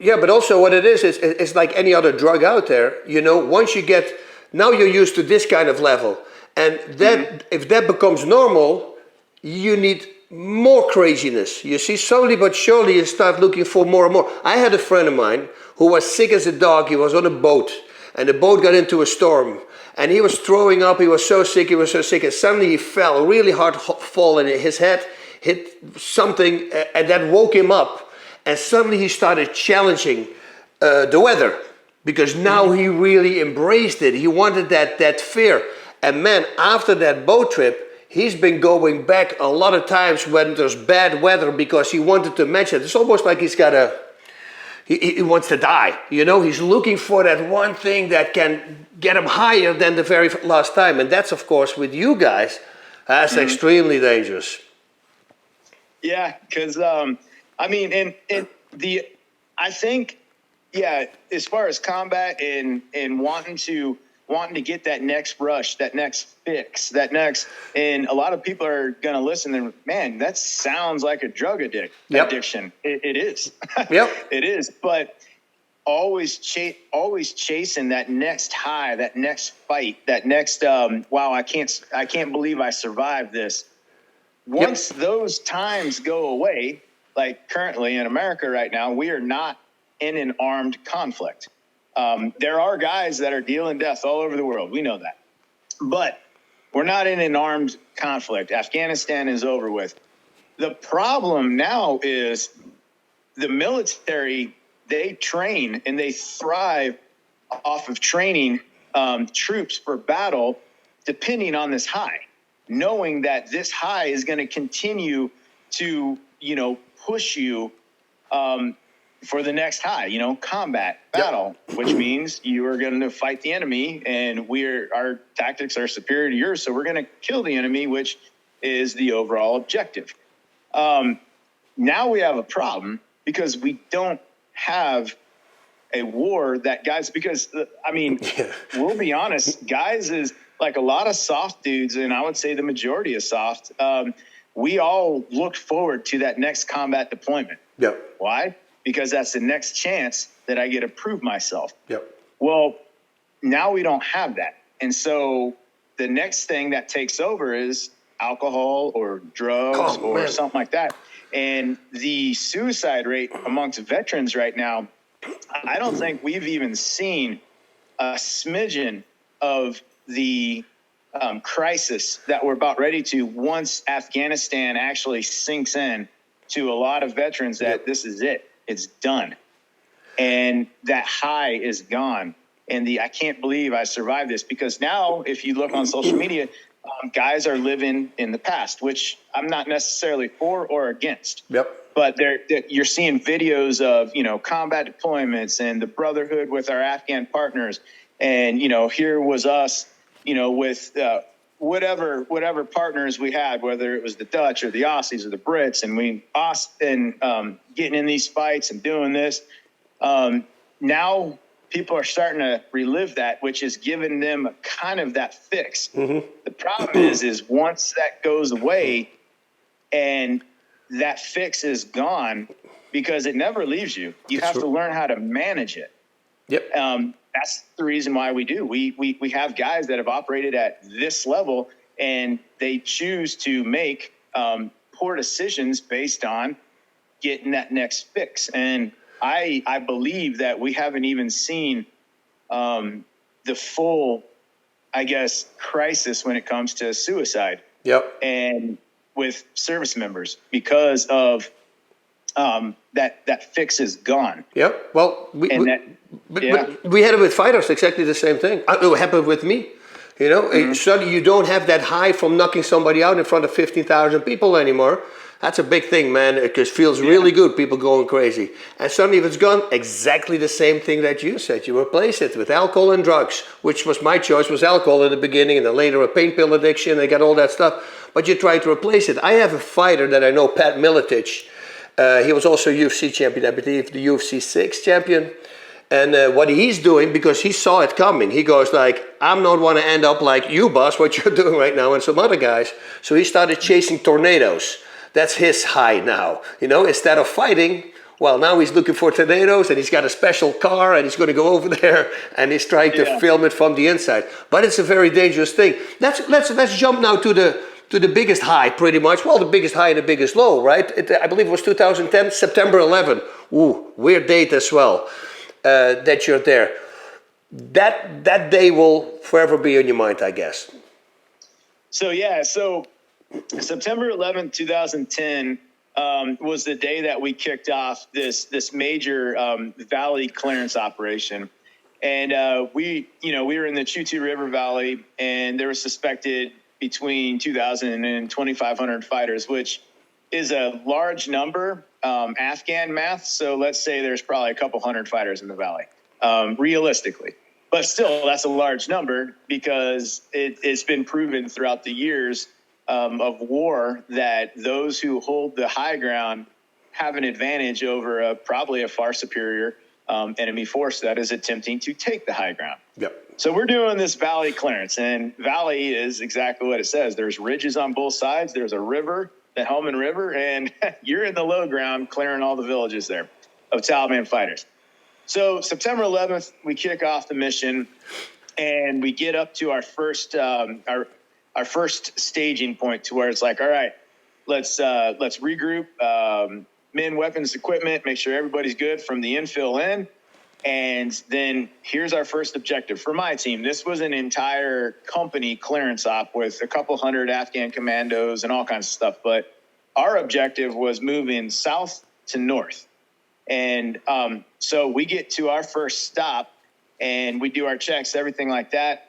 Yeah, but also what it is, it's like any other drug out there. You know, once you get, now you're used to this kind of level. And that, if that becomes normal, you need more craziness. You see, slowly but surely you start looking for more and more. I had a friend of mine who was sick as a dog. He was on a boat and the boat got into a storm. And he was throwing up, he was so sick, and suddenly he fell, a really hard fall, and his head hit something, and that woke him up. And suddenly he started challenging the weather, because now he really embraced it. He wanted that fear. And man, after that boat trip, he's been going back a lot of times when there's bad weather, because he wanted to match it. It's almost like he's got he wants to die, you know? He's looking for that one thing that can get him higher than the very last time. And that's, of course, with you guys, that's extremely dangerous. Yeah, because, I mean, I think, yeah, as far as combat and wanting to get that next rush, that next fix, and a lot of people are going to listen and, man, that sounds like a drug addiction. It is. Yep. It is. But always chasing that next high, that next fight, that next, wow, I can't believe I survived this. Once those times go away, like currently in America right now, we are not in an armed conflict. There are guys that are dealing death all over the world. We know that. But we're not in an armed conflict. Afghanistan is over with. The problem now is the military, they train and they thrive off of training troops for battle, depending on this high, knowing that this high is going to continue to, push you for the next high, combat battle, which means you are going to fight the enemy, and our tactics are superior to yours. So we're going to kill the enemy, which is the overall objective. Now we have a problem because we don't have a war that guys, because we'll be honest, guys is like a lot of soft dudes. And I would say the majority is soft. We all look forward to that next combat deployment. Yeah. Why? Because that's the next chance that I get to prove myself. Yep. Well, now we don't have that. And so the next thing that takes over is alcohol or drugs something like that. And the suicide rate amongst veterans right now, I don't think we've even seen a smidgen of the crisis that we're about ready to, once Afghanistan actually sinks in to a lot of veterans that this is it. It's done. And that high is gone. And I can't believe I survived this, because now if you look on social media, guys are living in the past, which I'm not necessarily for or against. Yep. But you're seeing videos of, combat deployments and the brotherhood with our Afghan partners. And, here was us, with whatever partners we had, whether it was the Dutch or the Aussies or the Brits, and getting in these fights and doing this. Now people are starting to relive that, which is giving them kind of that fix. Mm-hmm. The problem is once that goes away and that fix is gone, because it never leaves you. You have to learn how to manage it. Yep. That's the reason why we do. We have guys that have operated at this level, and they choose to make poor decisions based on getting that next fix. And I believe that we haven't even seen the full, crisis when it comes to suicide. Yep. And with service members, because of that fix is gone. Yep. Well, we had it with fighters, exactly the same thing. It happened with me. Suddenly you don't have that high from knocking somebody out in front of 15,000 people anymore. That's a big thing, man. It just feels really good, people going crazy. And suddenly if it's gone, exactly the same thing that you said. You replace it with alcohol and drugs, which was my choice, was alcohol in the beginning, and then later a pain pill addiction, they got all that stuff. But you try to replace it. I have a fighter that I know, Pat Miletich. He was also UFC champion, I believe, the UFC 6 champion. And what he's doing, because he saw it coming, he goes like, I'm not want to end up like you, Bas, what you're doing right now, and some other guys. So he started chasing tornadoes. That's his high now. Instead of fighting, Well, now he's looking for tornadoes, and he's got a special car, and he's going to go over there, and he's trying to film it from the inside. But it's a very dangerous thing. Let's jump now to the biggest high, pretty much. Well, the biggest high and the biggest low, right? I believe it was 2010, September 11. Ooh, weird date as well. That you're there. That day will forever be on your mind, I guess. So September 11th, 2010 was the day that we kicked off this major valley clearance operation. And we were in the Chutu River Valley, and there were suspected between 2,000 and 2,500 fighters, which is a large number, Afghan math. So let's say there's probably a couple hundred fighters in the valley, realistically. But still, that's a large number because it's been proven throughout the years of war that those who hold the high ground have an advantage over probably a far superior enemy force that is attempting to take the high ground. Yep. So we're doing this valley clearance, and valley is exactly what it says. There's ridges on both sides. There's a river, the Helmand River, and you're in the low ground clearing all the villages there of Taliban fighters. So September 11th, we kick off the mission, and we get up to our first staging point, to where it's like, all right, let's regroup, men, weapons, equipment, make sure everybody's good from the infill in. And then here's our first objective for my team. This was an entire company clearance op with a couple hundred Afghan commandos and all kinds of stuff. But our objective was moving south to north. And so we get to our first stop, and we do our checks, everything like that.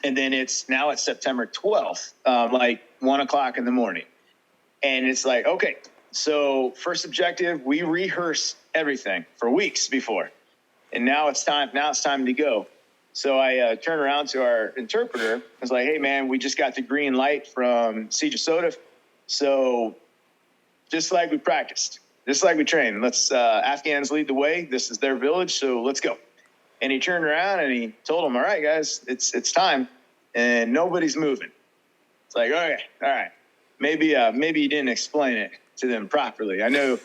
And then it's September 12th, like 1 o'clock in the morning. And it's like, okay, so first objective, we rehearse everything for weeks before. And now it's time to go. So I turn around to our interpreter. I was like, hey, man, we just got the green light from Siege of Sodef. So just like we practiced, just like we trained, let's Afghans lead the way. This is their village, so let's go. And he turned around and he told them, all right, guys, it's time. And nobody's moving. It's like, okay, all right. Maybe you didn't explain it to them properly. I know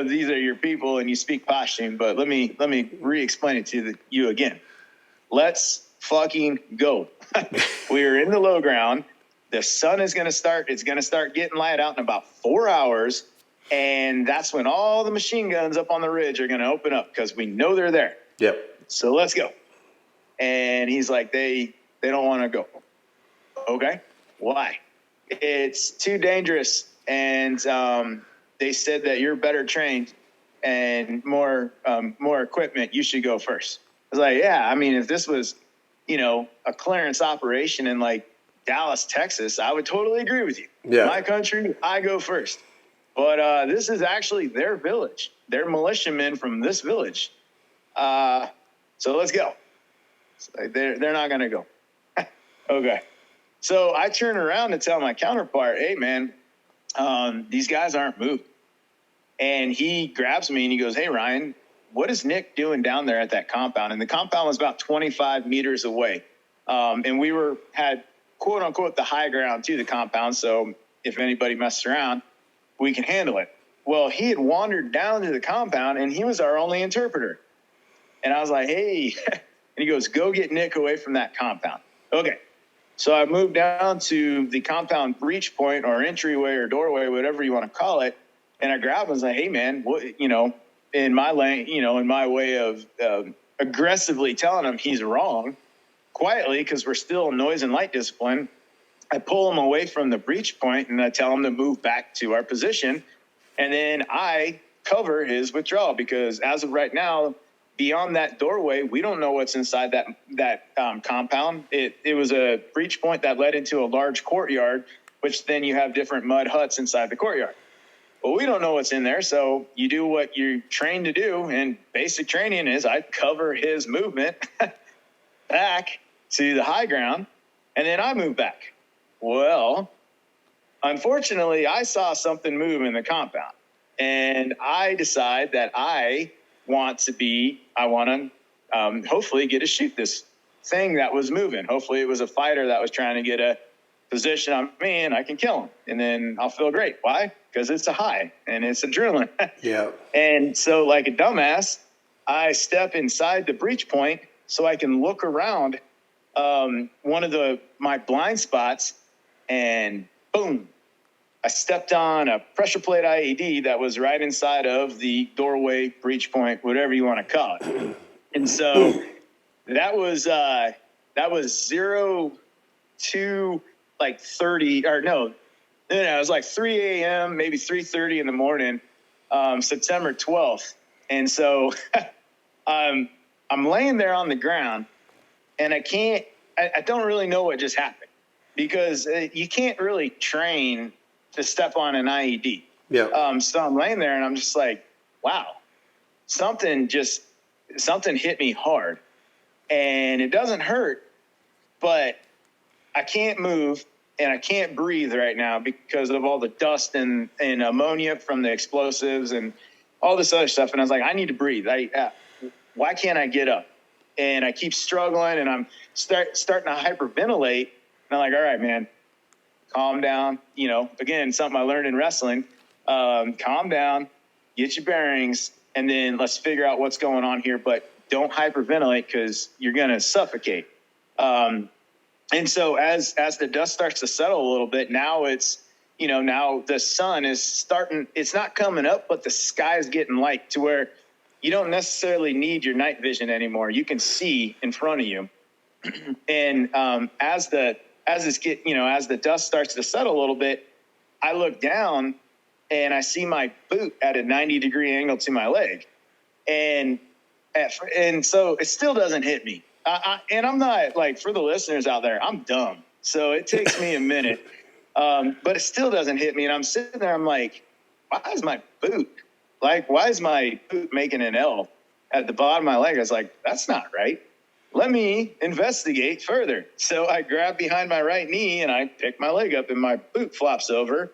these are your people and you speak Pashtun, but let me re-explain it to you again. Let's fucking go. We're in the low ground. The sun is it's going to start getting light out in about 4 hours. And that's when all the machine guns up on the ridge are going to open up, because we know they're there. Yep. So let's go. And he's like, they don't want to go. Okay. Why? It's too dangerous. And they said that you're better trained and more equipment. You should go first. I was like, yeah, I mean, if this was, a clearance operation in like Dallas, Texas, I would totally agree with you. Yeah. My country, I go first. But this is actually their village. They're militiamen from this village. So let's go. Like they're not going to go. Okay. So I turn around to tell my counterpart, hey, man, these guys aren't moving. And he grabs me and he goes, hey, Ryan, what is Nick doing down there at that compound? And the compound was about 25 meters away. And we had, quote unquote, the high ground to the compound. So if anybody messed around, we can handle it. Well, he had wandered down to the compound and he was our only interpreter. And I was like, hey, and he goes, go get Nick away from that compound. Okay. So I moved down to the compound breach point or entryway or doorway, whatever you want to call it. And I grabbed him and was like, hey, man, what, in my lane, in my way of aggressively telling him he's wrong, quietly, because we're still noise and light discipline. I pull him away from the breach point and I tell him to move back to our position. And then I cover his withdrawal, because as of right now, beyond that doorway, we don't know what's inside that compound. It was a breach point that led into a large courtyard, which then you have different mud huts inside the courtyard. Well, we don't know what's in there, so you do what you're trained to do, and basic training is I cover his movement back to the high ground, and then I move back. Well, unfortunately, I saw something move in the compound, and I decide that I want to hopefully get to shoot this thing that was moving. Hopefully it was a fighter that was trying to get position I'm in, I can kill him, and then I'll feel great. Why? Because it's a high and it's adrenaline. Yeah. And so, like a dumbass, I step inside the breach point so I can look around one of my blind spots, and boom, I stepped on a pressure plate IED that was right inside of the doorway, breach point, whatever you want to call it. And so that was 0 to like 30, or no, it was like 3 a.m., maybe 3:30 in the morning, September 12th. And so I'm laying there on the ground, and I don't really know what just happened, because you can't really train to step on an IED. Yeah. So I'm laying there, and I'm just like, wow, something hit me hard, and it doesn't hurt, but I can't move and I can't breathe right now because of all the dust and ammonia from the explosives and all this other stuff. And I was like, I need to breathe. Why can't I get up? And I keep struggling, and I'm starting to hyperventilate. And I'm like, all right, man, calm down. You know, again, something I learned in wrestling. Calm down, get your bearings, and then let's figure out what's going on here. But don't hyperventilate, because you're going to suffocate. And so as the dust starts to settle a little bit, now now the sun is starting, it's not coming up, but the sky is getting light to where you don't necessarily need your night vision anymore. You can see in front of you. And as the dust starts to settle a little bit, I look down and I see my boot at a 90-degree angle to my leg. And so it still doesn't hit me. And I'm not, like, for the listeners out there, I'm dumb. So it takes me a minute. But it still doesn't hit me. And I'm sitting there, I'm like, why is my boot making an L at the bottom of my leg? I was like, that's not right. Let me investigate further. So I grab behind my right knee and I pick my leg up, and my boot flops over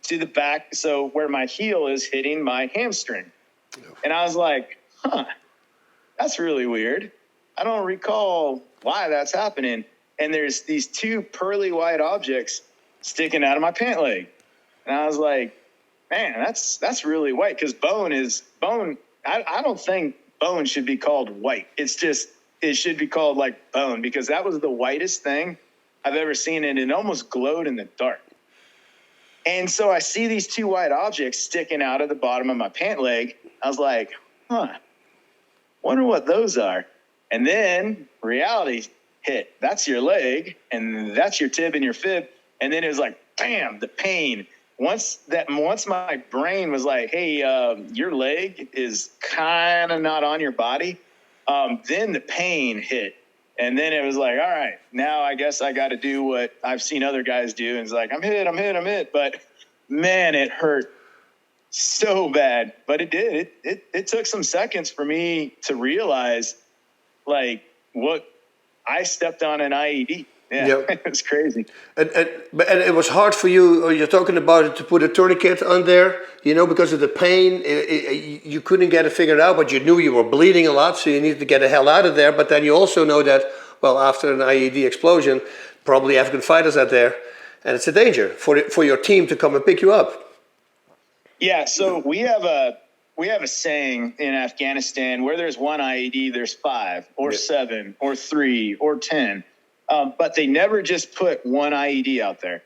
to the back, so where my heel is hitting my hamstring. And I was like, that's really weird. I don't recall why that's happening. And there's these two pearly white objects sticking out of my pant leg. And I was like, man, that's really white, because bone. I don't think bone should be called white. It should be called like bone, because that was the whitest thing I've ever seen, and it almost glowed in the dark. And so I see these two white objects sticking out of the bottom of my pant leg. I was like, wonder what those are. And then reality hit. That's your leg, and that's your tib and your fib. And then it was like, bam, the pain. Once my brain was like, hey, your leg is kind of not on your body, then the pain hit. And then it was like, all right, now I guess I got to do what I've seen other guys do. And it's like, I'm hit. But man, it hurt so bad. But it did. It took some seconds for me to realize, like, what I stepped on an IED. Yeah, yep. It's crazy. And it was hard for you, you're talking about it, to put a tourniquet on there, because of the pain. You couldn't get it figured out, but you knew you were bleeding a lot, so you needed to get the hell out of there. But then you also know that, well, after an IED explosion, probably Afghan fighters are there, and it's a danger for your team to come and pick you up. Yeah, so we have a saying in Afghanistan: where there's one IED, there's 5 or 7 or 3 or 10. But they never just put one IED out there.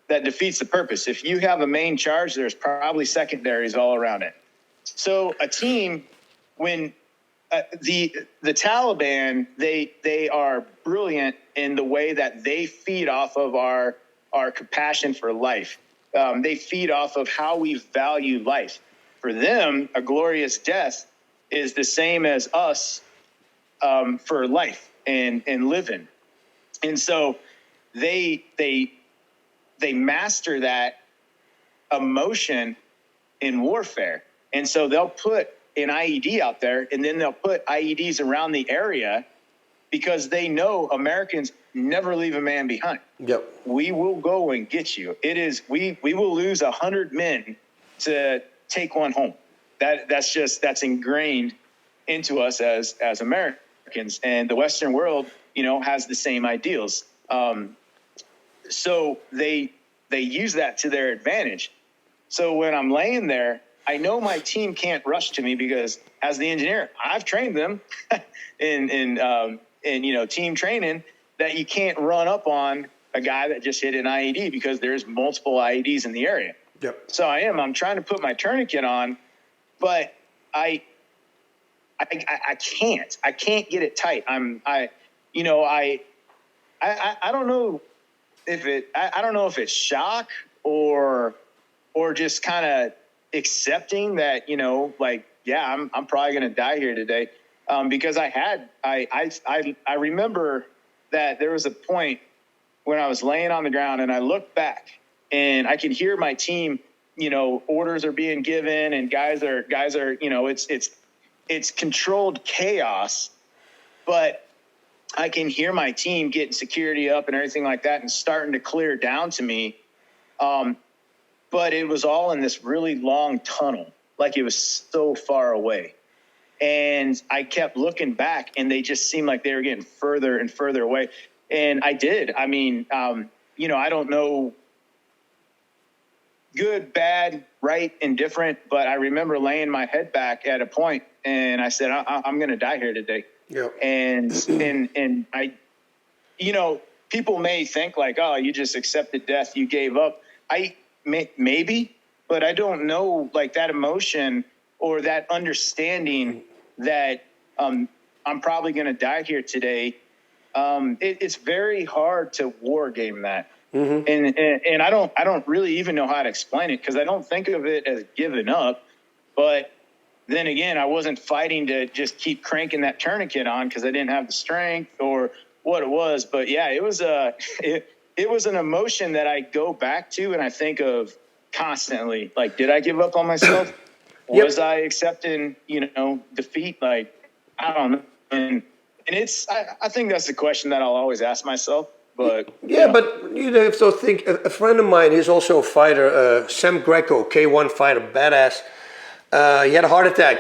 That defeats the purpose. If you have a main charge, there's probably secondaries all around it. So a team, when the Taliban, they are brilliant in the way that they feed off of our compassion for life. They feed off of how we value life. For them, a glorious death is the same as us for life and living. And so they master that emotion in warfare. And so they'll put an IED out there, and then they'll put IEDs around the area, because they know Americans never leave a man behind. Yep. We will go and get you. We will lose 100 men to take one home. That's ingrained into us as Americans, and the Western world, has the same ideals. so they use that to their advantage. So when I'm laying there, I know my team can't rush to me because as the engineer, I've trained them in team training that you can't run up on a guy that just hit an IED because there's multiple IEDs in the area. Yep. So I'm trying to put my tourniquet on, but I can't get it tight. I don't know I don't know if it's shock or just kind of accepting that, I'm probably going to die here today. Because I remember that there was a point when I was laying on the ground and I looked back and I could hear my team, orders are being given and guys are, it's controlled chaos, but I can hear my team getting security up and everything like that and starting to clear down to me. But it was all in this really long tunnel, like it was so far away. And I kept looking back and they just seemed like they were getting further and further away. And I did. I mean, I don't know good, bad, right, indifferent, but I remember laying my head back at a point and I said, I'm going to die here today. Yep. And I, people may think like, oh, you just accepted death, you gave up. Maybe, but I don't know, like that emotion or that understanding that I'm probably going to die here today. It's very hard to war game that. Mm-hmm. And I don't really even know how to explain it because I don't think of it as giving up. But then again, I wasn't fighting to just keep cranking that tourniquet on because I didn't have the strength or what it was. But yeah, it was it was an emotion that I go back to and I think of constantly. Like, did I give up on myself? Yep. Was I accepting, defeat? Like, I don't know. And it's, I think that's the question that I'll always ask myself. But yeah, but you have to think. A friend of mine is also a fighter, Sam Greco, K1 fighter, badass. He had a heart attack.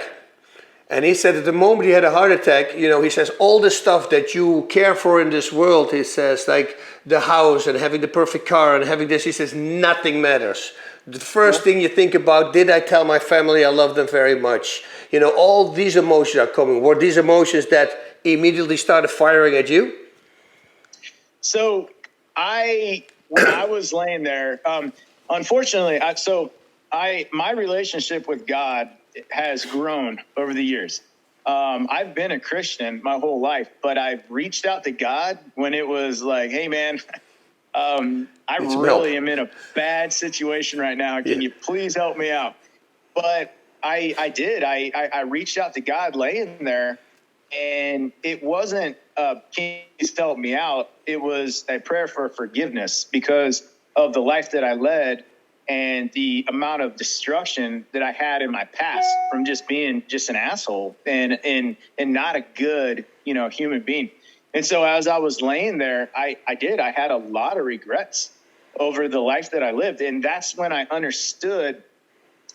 And he said at the moment he had a heart attack, he says all the stuff that you care for in this world, he says, like the house and having the perfect car and having this, he says nothing matters. The first thing you think about, did I tell my family I love them very much? All these emotions are coming. Were these emotions that immediately started firing at you? So when I was laying there, unfortunately, my relationship with God has grown over the years. I've been a Christian my whole life, but I've reached out to God when it was like, hey man, I really am in a bad situation right now. Can you please help me out? But I did. I reached out to God laying there, and it wasn't, can you please help me out? It was a prayer for forgiveness because of the life that I led and the amount of destruction that I had in my past from just being just an asshole and not a good, human being. And so as I was laying there, I had a lot of regrets over the life that I lived. And that's when I understood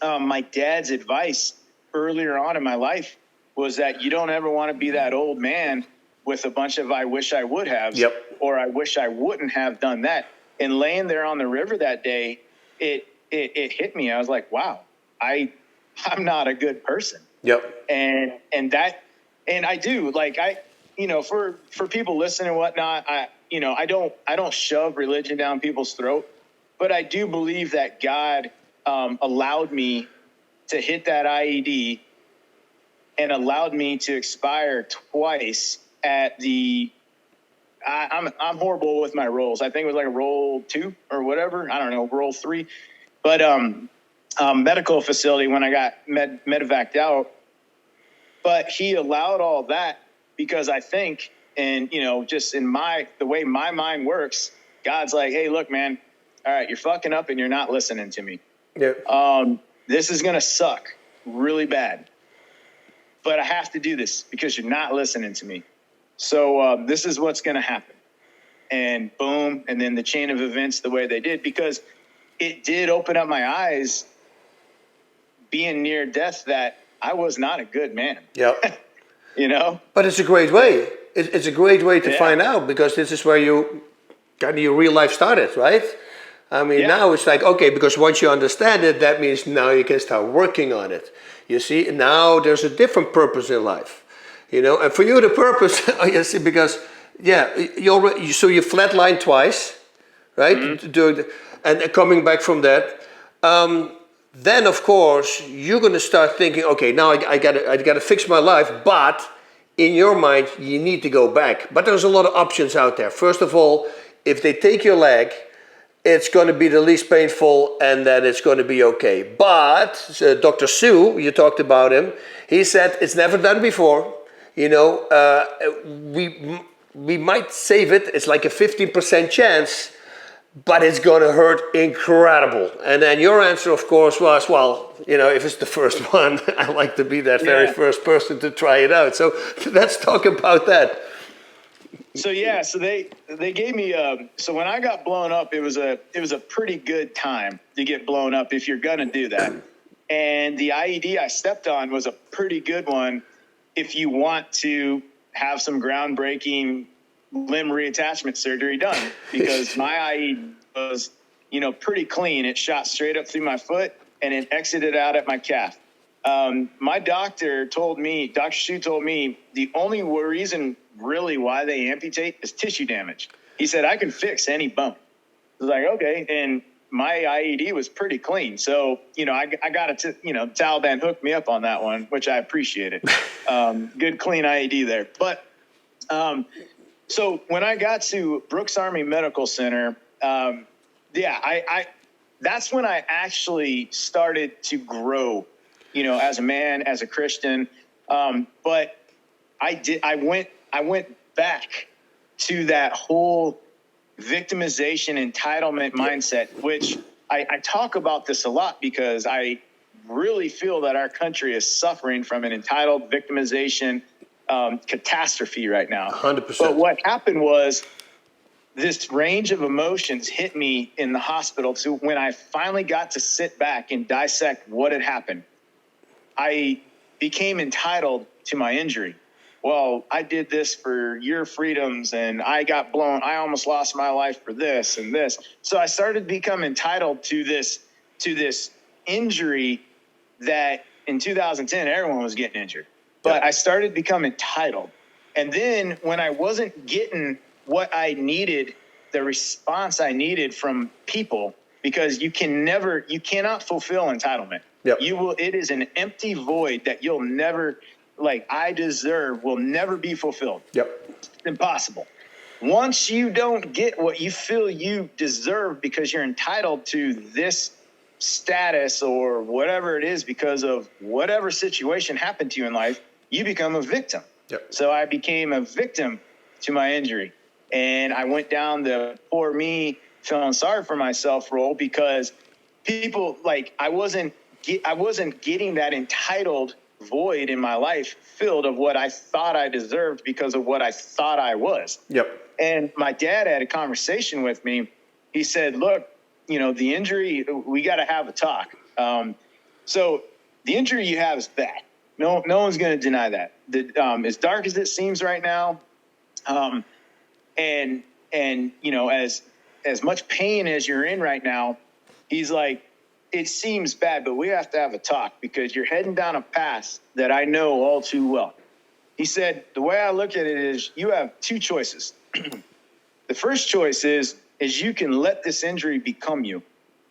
my dad's advice earlier on in my life was that you don't ever want to be that old man with a bunch of I wish I would have, or I wish I wouldn't have done that. And laying there on the river that day, it hit me. I was like, wow, I'm not a good person. Yep. And I do, like, for people listening and whatnot, I don't shove religion down people's throat, but I do believe that God allowed me to hit that IED and allowed me to expire twice at the, I'm horrible with my rolls. I think it was like a roll 2 or whatever. I don't know, roll 3. But medical facility when I got medevaced out. But he allowed all that because I think, and just in the way my mind works, God's like, hey, look, man, all right, you're fucking up and you're not listening to me. Yeah. This is gonna suck really bad, but I have to do this because you're not listening to me. So this is what's gonna happen. And boom, and then the chain of events the way they did, because it did open up my eyes being near death that I was not a good man. Yep. But it's a great way. It's a great way to find out, because this is where you kind of your real life started, right? I mean, now it's like, okay, because once you understand it, that means now you can start working on it. You see, now there's a different purpose in life, you know. And for you, the purpose, you see, because you already, so you flatlined twice, right? And coming back from that, then of course you're going to start thinking, okay, now I gotta fix my life, but in your mind you need to go back. But there's a lot of options out there. First of all, if they take your leg, it's going to be the least painful, and then it's going to be okay. But Dr. Sue, you talked about him, he said it's never done before. You know, we might save it. It's like a 15% chance, but it's going to hurt incredible. And then your answer, of course, was, well, you know, if it's the first one, I like to be that very first person to try it out. So let's talk about that. So so they gave me so when I got blown up, it was a pretty good time to get blown up if you're gonna do that. And the IED I stepped on was a pretty good one if you want to have some groundbreaking limb reattachment surgery done, because my IED was, you know, pretty clean. It shot straight up through my foot and it exited out at my calf. My doctor told me, Dr. Shu told me, the only reason really why they amputate is tissue damage. He said, I can fix any bone. I was like, okay. And my IED was pretty clean. So, you know, I got to, you know, Taliban hooked me up on that one, which I appreciated. Good, clean IED there. But, so when I got to Brooks Army Medical Center, that's when I actually started to grow, you know, as a man, as a Christian. But I went back to that whole victimization, entitlement mindset, which I talk about this a lot because I really feel that our country is suffering from an entitled victimization catastrophe right now. 100%. But what happened was this range of emotions hit me in the hospital. So when I finally got to sit back and dissect what had happened, I became entitled to my injury. Well, I did this for your freedoms and I got blown. I almost lost my life for this and this. So I started to become entitled to this injury that in 2010, everyone was getting injured. But I started to become entitled. And then when I wasn't getting what I needed, the response I needed from people, because you cannot fulfill entitlement. It is an empty void that you'll never, like I deserve, will never be fulfilled. It's impossible. Once you don't get what you feel you deserve because you're entitled to this status or whatever it is because of whatever situation happened to you in life, you become a victim. So I became a victim to my injury. And I went down the poor me, feeling sorry for myself role because people, like, I wasn't getting that entitled void in my life filled of what I thought I deserved because of what I thought I was. And my dad had a conversation with me. He said, look, you know, the injury, we got to have a talk. So the injury you have is bad. No one's going to deny that. As dark as it seems right now, and you know, as much pain as you're in right now, he's like, it seems bad, but we have to have a talk because you're heading down a path that I know all too well. He said, the way I look at it is you have two choices. The first choice is you can let this injury become you.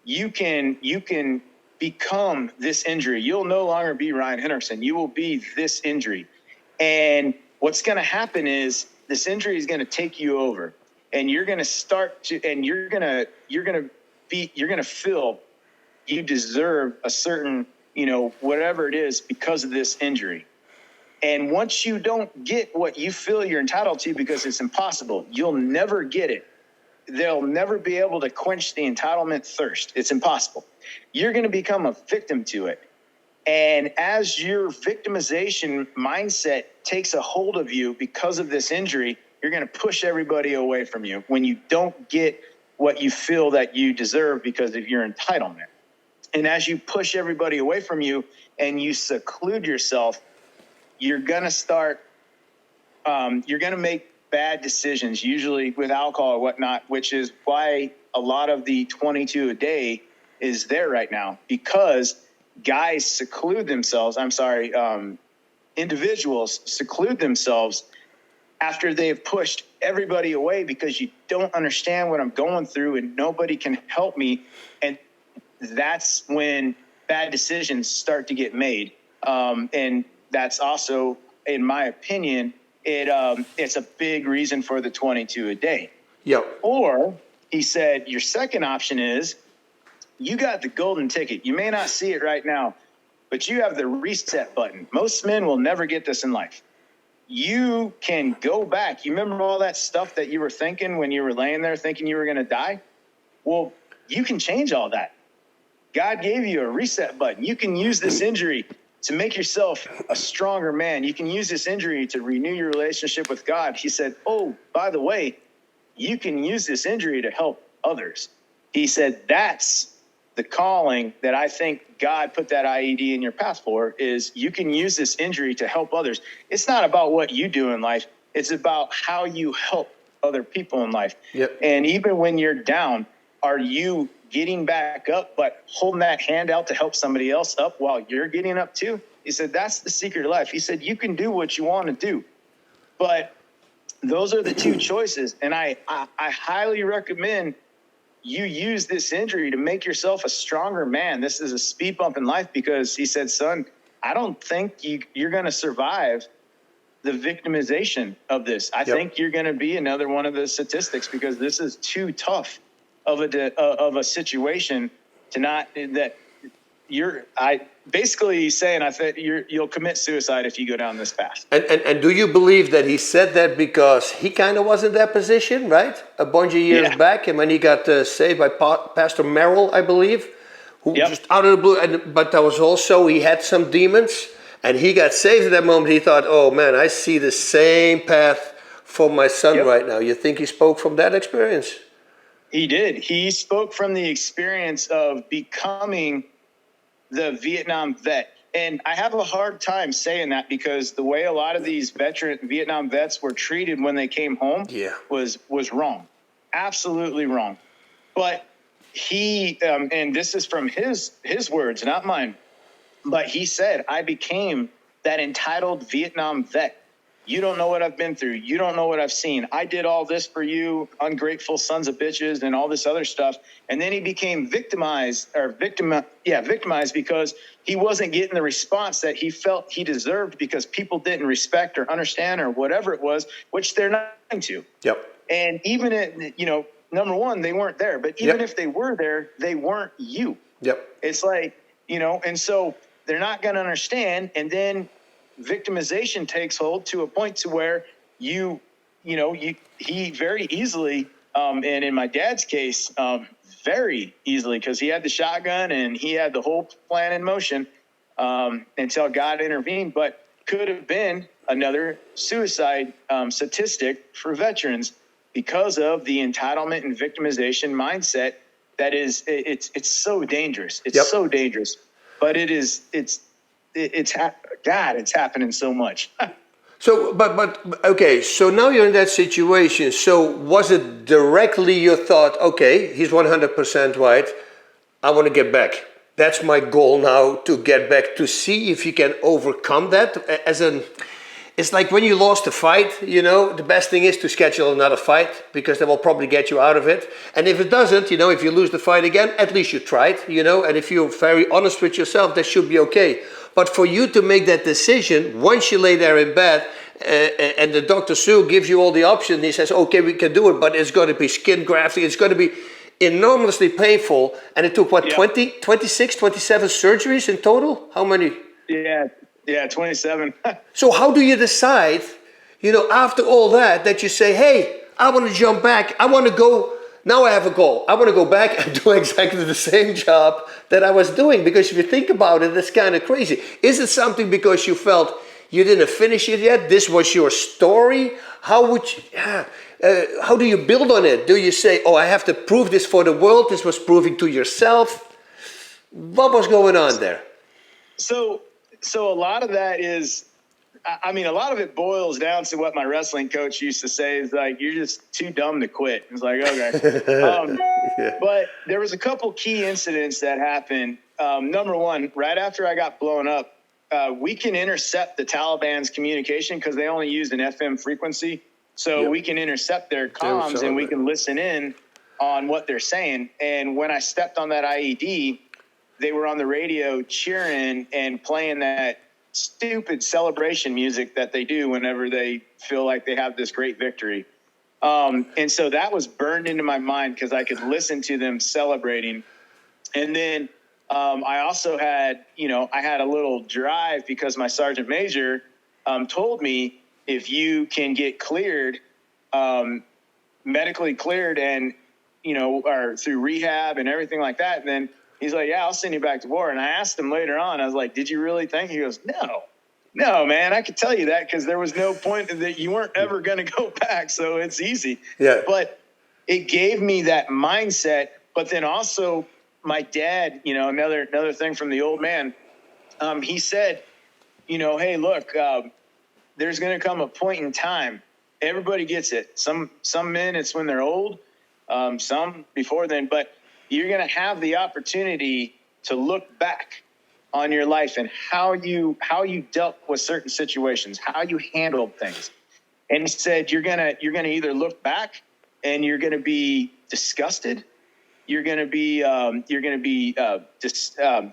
You can become this injury. You'll no longer be Ryan Hendrickson. You will be this injury. And what's going to happen is this injury is going to take you over, and you're going to start to, and you're going to feel you deserve a certain, you know, whatever it is because of this injury. And once you don't get what you feel you're entitled to because it's impossible, you'll never get it. They'll never be able to quench the entitlement thirst. It's impossible. You're going to become a victim to it. And as your victimization mindset takes a hold of you because of this injury, you're going to push everybody away from you when you don't get what you feel that you deserve because of your entitlement. And as you push everybody away from you and you seclude yourself, you're going to start, you're going to make bad decisions, usually with alcohol or whatnot, which is why a lot of the 22 a day is there right now, because guys seclude themselves. Individuals seclude themselves after they've pushed everybody away because you don't understand what I'm going through and nobody can help me. And that's when bad decisions start to get made. And that's also, in my opinion, it's a big reason for the 22 a day. Yep. Or he said, your second option is you got the golden ticket. You may not see it right now, but you have the reset button. Most men will never get this in life. You can go back. You remember all that stuff that you were thinking when you were laying there thinking you were going to die? Well, you can change all that. God gave you a reset button. You can use this injury to make yourself a stronger man. You can use this injury to renew your relationship with God. He said, oh, by the way, you can use this injury to help others. He said, that's the calling that I think God put that IED in your path for, is you can use this injury to help others. It's not about what you do in life. It's about how you help other people in life. Yep. And even when you're down, are you getting back up, but holding that hand out to help somebody else up while you're getting up too? He said, that's the secret of life. He said, you can do what you want to do, but those are the two choices. And I highly recommend you use this injury to make yourself a stronger man. This is a speed bump in life, because he said, son, I don't think you're going to survive the victimization of this. I think you're going to be another one of the statistics, because this is too tough of a situation to not, that basically he's saying, I think you'll commit suicide if you go down this path. And do you believe that he said that because he kind of was in that position, right? A bunch of years back, and when he got saved by Pastor Merrill, I believe, who just out of the blue, but that was also, he had some demons, and he got saved at that moment. He thought, oh man, I see the same path for my son right now. You think he spoke from that experience? He did. He spoke from the experience of becoming the Vietnam vet. And I have a hard time saying that, because the way a lot of these veteran Vietnam vets were treated when they came home was wrong. Absolutely wrong. But he, and this is from his words, not mine, but he said, I became that entitled Vietnam vet. You don't know what I've been through. You don't know what I've seen. I did all this for you, ungrateful sons of bitches, and all this other stuff. And then he became victimized because he wasn't getting the response that he felt he deserved, because people didn't respect or understand or whatever it was, which they're not going to. Yep. And even, number one, they weren't there. But even if they were there, they weren't you. Yep. It's like, and so they're not going to understand. And then victimization takes hold to a point to where he very easily, and in my dad's case, very easily, because he had the shotgun and he had the whole plan in motion until God intervened, but could have been another suicide statistic for veterans because of the entitlement and victimization mindset. That is, it's so dangerous. It's so dangerous, but it's happening so much. So, but okay, so now you're in that situation. So was it directly your thought, okay, he's 100% right, I want to get back. That's my goal now, to get back, to see if you can overcome that. It's like when you lost a fight, the best thing is to schedule another fight, because that will probably get you out of it. And if it doesn't, if you lose the fight again, at least you tried, and if you're very honest with yourself, that should be okay. But for you to make that decision, once you lay there in bed, and the Dr. Sue gives you all the options, he says, okay, we can do it, but it's going to be skin grafting, it's going to be enormously painful. And it took, 26, 27 surgeries in total? How many? Yeah, 27. So how do you decide, after all that you say, hey, I want to jump back, I want to go, now I have a goal. I want to go back and do exactly the same job that I was doing. Because if you think about it, it's kind of crazy. Is it something because you felt you didn't finish it yet? This was your story? How do you build on it? Do you say, oh, I have to prove this for the world? This was proving to yourself? What was going on there? So a lot of that is I mean, a lot of it boils down to what my wrestling coach used to say is like, you're just too dumb to quit. It's like, okay. But there was a couple key incidents that happened. Number one, right after I got blown up, we can intercept the Taliban's communication because they only use an FM frequency. So we can intercept their comms and we can listen in on what they're saying. And when I stepped on that IED, they were on the radio cheering and playing that stupid celebration music that they do whenever they feel like they have this great victory. And so that was burned into my mind because I could listen to them celebrating. And then I also had, I had a little drive because my sergeant major told me if you can get cleared, medically cleared and, or through rehab and everything like that, then he's like, yeah, I'll send you back to war. And I asked him later on, I was like, did you really think? He goes, no, man, I could tell you that because there was no point that you weren't ever going to go back. So it's easy. Yeah. But it gave me that mindset. But then also my dad, another thing from the old man, he said, hey, look, there's going to come a point in time. Everybody gets it. Some men, it's when they're old, some before then, but you're going to have the opportunity to look back on your life and how you dealt with certain situations, how you handled things. And he said, you're going to either look back and you're going to be disgusted. You're going to be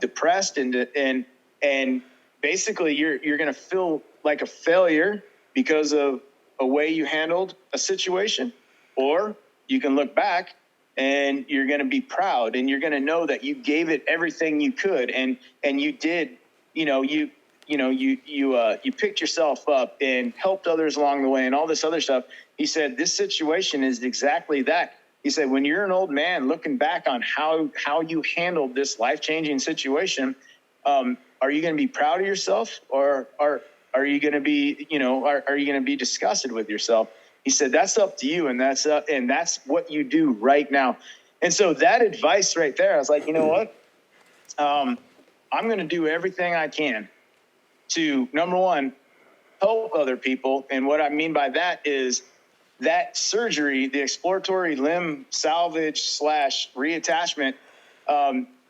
depressed and basically you're going to feel like a failure because of a way you handled a situation, or you can look back and you're going to be proud and you're going to know that you gave it everything you could. And you did, you picked yourself up and helped others along the way and all this other stuff. He said, this situation is exactly that. He said, when you're an old man looking back on how you handled this life-changing situation, are you going to be proud of yourself or are you going to be, are you going to be disgusted with yourself? He said, that's up to you. And that's what you do right now. And so that advice right there, I was like, you know what? I'm going to do everything I can to, number one, help other people. And what I mean by that is that surgery, the exploratory limb salvage / reattachment,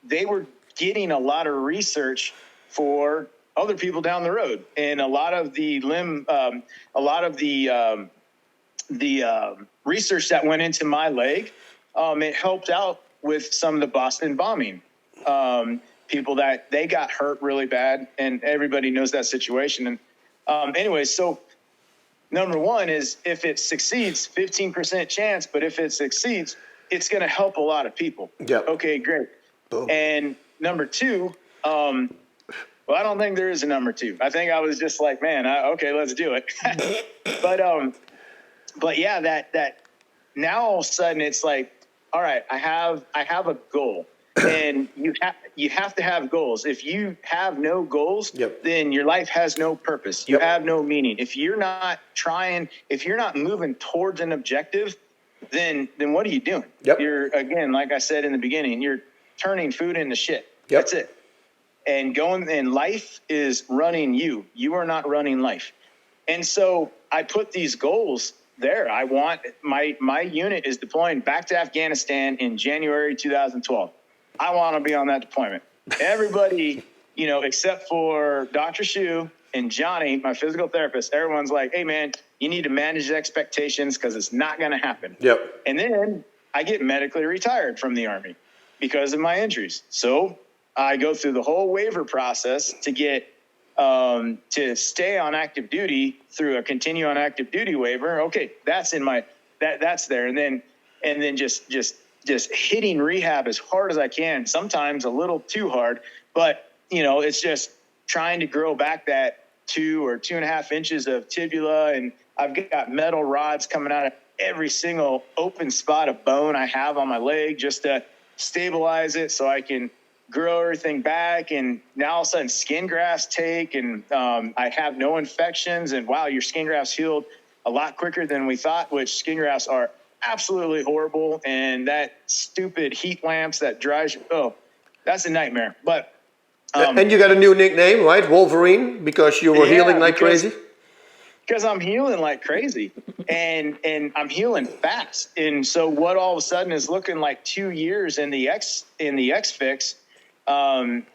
they were getting a lot of research for other people down the road. And a lot of the research that went into my leg, it helped out with some of the Boston bombing. People that they got hurt really bad, and everybody knows that situation. And anyways, so number one is if it succeeds, 15% chance, but if it succeeds, it's going to help a lot of people. Yep. Okay, great. Boom. And number two, well, I don't think there is a number two. I think I was just like, man, okay, let's do it. But yeah, that now all of a sudden it's like, all right, I have a goal, and you have to have goals. If you have no goals, then your life has no purpose. You have no meaning. If you're not trying, if you're not moving towards an objective, then what are you doing? You're, again, like I said in the beginning, you're turning food into shit. That's it. And life is running you. You are not running life. And so I put these goals there. I want my unit is deploying back to Afghanistan in January 2012. I want to be on that deployment. Everybody, except for Dr. Shu and Johnny, my physical therapist, everyone's like, hey man, you need to manage expectations because it's not going to happen. And then I get medically retired from the Army because of my injuries. So I go through the whole waiver process to get to stay on active duty through a continue on active duty waiver. Okay, that's in my that's there, and then just hitting rehab as hard as I can. Sometimes a little too hard, but it's just trying to grow back that 2 or 2.5 inches of tibula, and I've got metal rods coming out of every single open spot of bone I have on my leg just to stabilize it so I can grow everything back. And now all of a sudden skin grafts take, and I have no infections, and wow, your skin grafts healed a lot quicker than we thought, which skin grafts are absolutely horrible. And that stupid heat lamps that drives you, that's a nightmare. But and you got a new nickname, right? Wolverine, because you were healing like crazy? because I'm healing like crazy, and I'm healing fast. And so what all of a sudden is looking like 2 years in the X fix,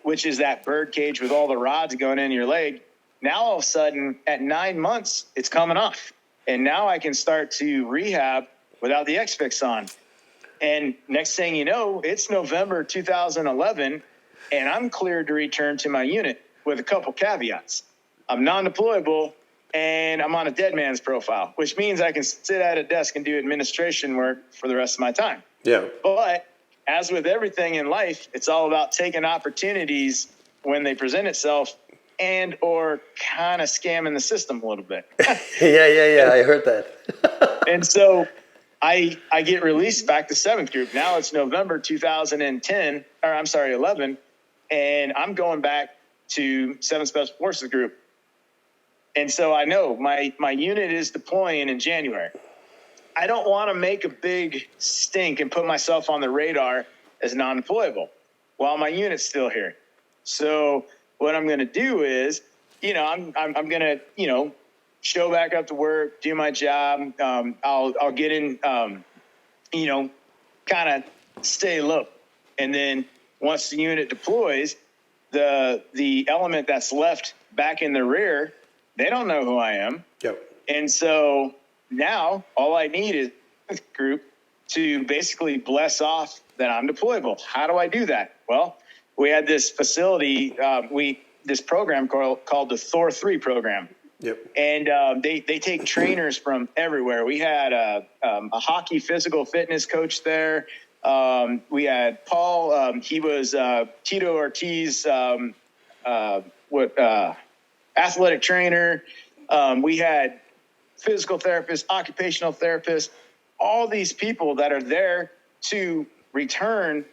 which is that bird cage with all the rods going in your leg. Now all of a sudden at 9 months, it's coming off, and now I can start to rehab without the X fix on. And next thing you know, it's November 2011, and I'm cleared to return to my unit with a couple caveats. I'm non-deployable, and I'm on a dead man's profile, which means I can sit at a desk and do administration work for the rest of my time. Yeah. But as with everything in life, it's all about taking opportunities when they present itself and or kind of scamming the system a little bit. Yeah. I heard that. And so I get released back to 7th Group. Now it's November 2010, or I'm sorry, 11, and I'm going back to 7th Special Forces Group. And so I know my unit is deploying in January. I don't want to make a big stink and put myself on the radar as non-deployable while my unit's still here. So what I'm going to do is, I'm going to, show back up to work, do my job. I'll get in, kind of stay low. And then once the unit deploys, the element that's left back in the rear, they don't know who I am. Yep. And so now all I need is a group to basically bless off that I'm deployable. How do I do that? Well, we had this facility, this program called the Thor 3 program. Yep. And they take trainers from everywhere. We had a hockey physical fitness coach there. We had Paul. He was Tito Ortiz, athletic trainer. We had physical therapists, occupational therapists, all these people that are there to return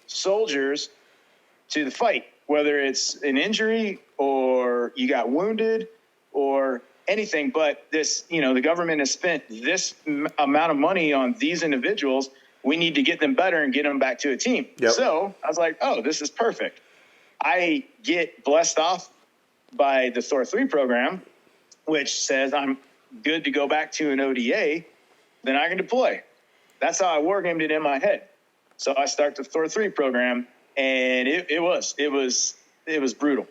soldiers to the fight, whether it's an injury or you got wounded or anything. But this, the government has spent this amount of money on these individuals. We need to get them better and get them back to a team. Yep. So I was like, oh, this is perfect. I get blessed off by the Thor 3 program, which says I'm good to go back to an ODA, then I can deploy. That's how I war gamed it in my head. So I start the Thor 3 program, and it was brutal.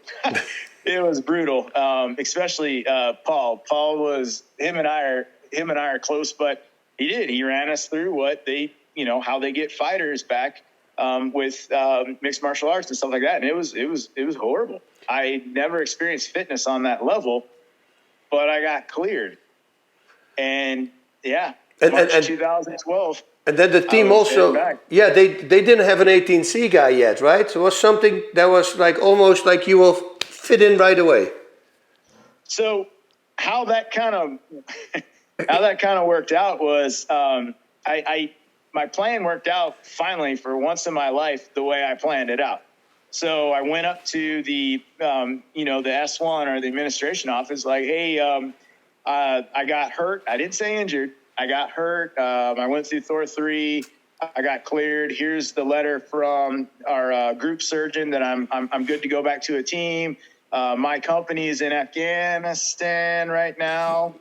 It was brutal, especially Paul. Paul was him and I are close, but he ran us through what they, how they get fighters back with mixed martial arts and stuff like that, and it was horrible. I never experienced fitness on that level, but I got cleared, and March 2012. And then the team also, they didn't have an 18C guy yet, right? So it was something that was like almost like you will fit in right away. So how that kind of worked out was my plan worked out finally for once in my life the way I planned it out. So I went up to the the S1 or the administration office, like, hey, I got hurt. I didn't say injured. I got hurt. I went through Thor 3. I got cleared. Here's the letter from our group surgeon that I'm good to go back to a team. My company is in Afghanistan right now.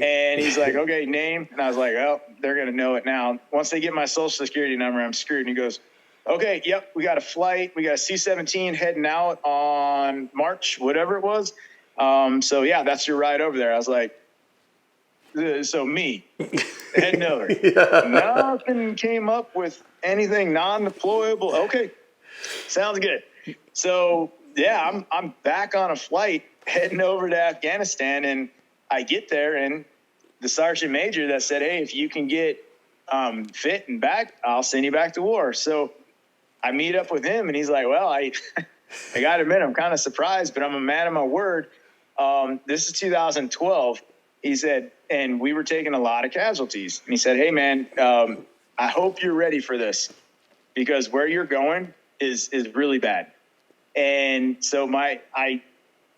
And he's like, okay, name. And I was like, oh, they're going to know it now. Once they get my social security number, I'm screwed. And he goes, okay, yep, we got a flight. We got a C-17 heading out on March, whatever it was. So, yeah, that's your ride over there. I was like, so me, heading over. Nothing came up with anything non-deployable. Okay, sounds good. So, yeah, I'm back on a flight heading over to Afghanistan, and I get there, and the sergeant major that said, hey, if you can get fit and back, I'll send you back to war. So I meet up with him, and he's like, well, I got to admit, I'm kind of surprised, but I'm a man of my word. This is 2012. He said, and we were taking a lot of casualties. And he said, hey, man, I hope you're ready for this, because where you're going is really bad. And so I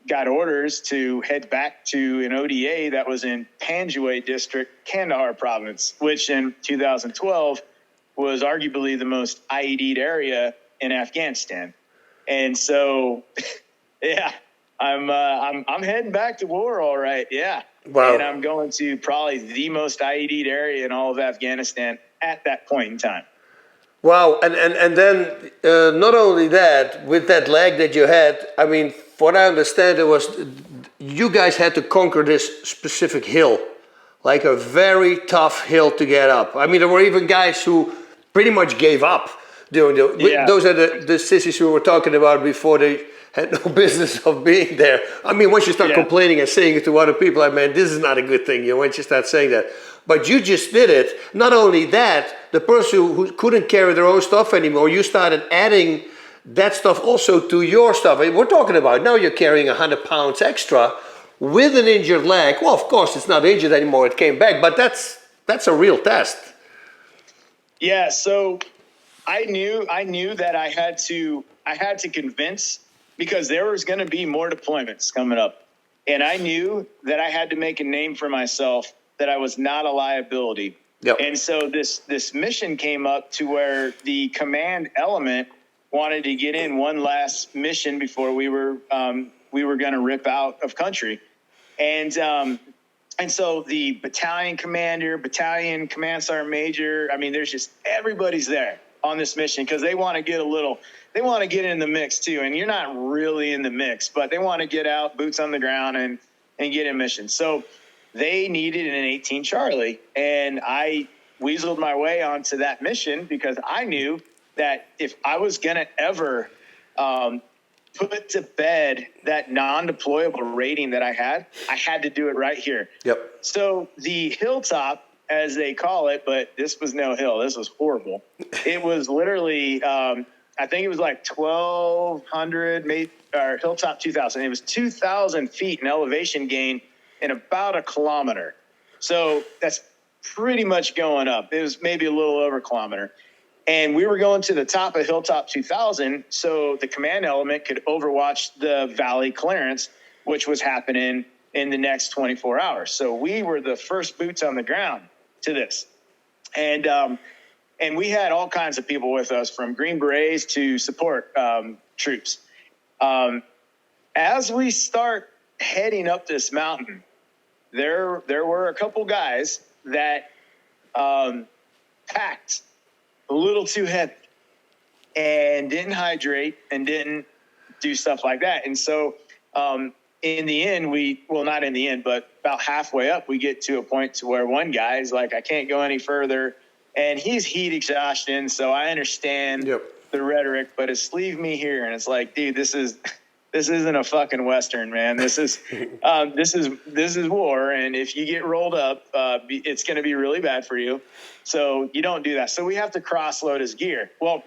got orders to head back to an ODA that was in Panjwai district, Kandahar province, which in 2012 was arguably the most IED'd area in Afghanistan. And so, yeah, I'm heading back to war. All right. Yeah. Wow. And I'm going to probably the most IED'd area in all of Afghanistan at that point in time. Wow, and then not only that, with that leg that you had, I mean, what I understand, it was you guys had to conquer this specific hill, like a very tough hill to get up. I mean, there were even guys who pretty much gave up doing Yeah. those are the sissies we were talking about before. They had no business of being there. I mean, once you start complaining and saying it to other people, I mean, this is not a good thing. You know, once you start saying that. But you just did it. Not only that, the person who couldn't carry their own stuff anymore, you started adding that stuff also to your stuff. And we're talking about now you're carrying 100 pounds extra with an injured leg. Well, of course, it's not injured anymore. It came back, but that's a real test. Yeah. So I knew that I had to convince, because there was going to be more deployments coming up. And I knew that I had to make a name for myself, that I was not a liability. Yep. And so this mission came up to where the command element wanted to get in one last mission before we were going to rip out of country. And so the battalion commander, battalion command sergeant major, I mean, there's just, everybody's there on this mission because they want to get in the mix too. And you're not really in the mix, but they want to get out, boots on the ground, and get in mission. So they needed an 18 Charlie, and I weaseled my way onto that mission because I knew that if I was going to ever put to bed that non-deployable rating that I had to do it right here. Yep. So the hilltop, as they call it, but this was no hill. This was horrible. It was literally, I think it was like 1,200, or hilltop 2,000. It was 2,000 feet in elevation gain in about a kilometer. So that's pretty much going up. It was maybe a little over a kilometer. And we were going to the top of Hilltop 2000, so the command element could overwatch the valley clearance, which was happening in the next 24 hours. So we were the first boots on the ground to this. And we had all kinds of people with us, from Green Berets to support troops. As we start heading up this mountain, there were a couple guys that packed a little too heavy and didn't hydrate and didn't do stuff like that. And so in the end, not in the end, but about halfway up, we get to a point to where one guy is like, I can't go any further. And he's heat exhaustion. So I understand the rhetoric, but it's leave me here. And it's like, dude, this isn't a fucking Western, man. This is war. And if you get rolled up, it's going to be really bad for you. So you don't do that. So we have to cross load his gear. Well,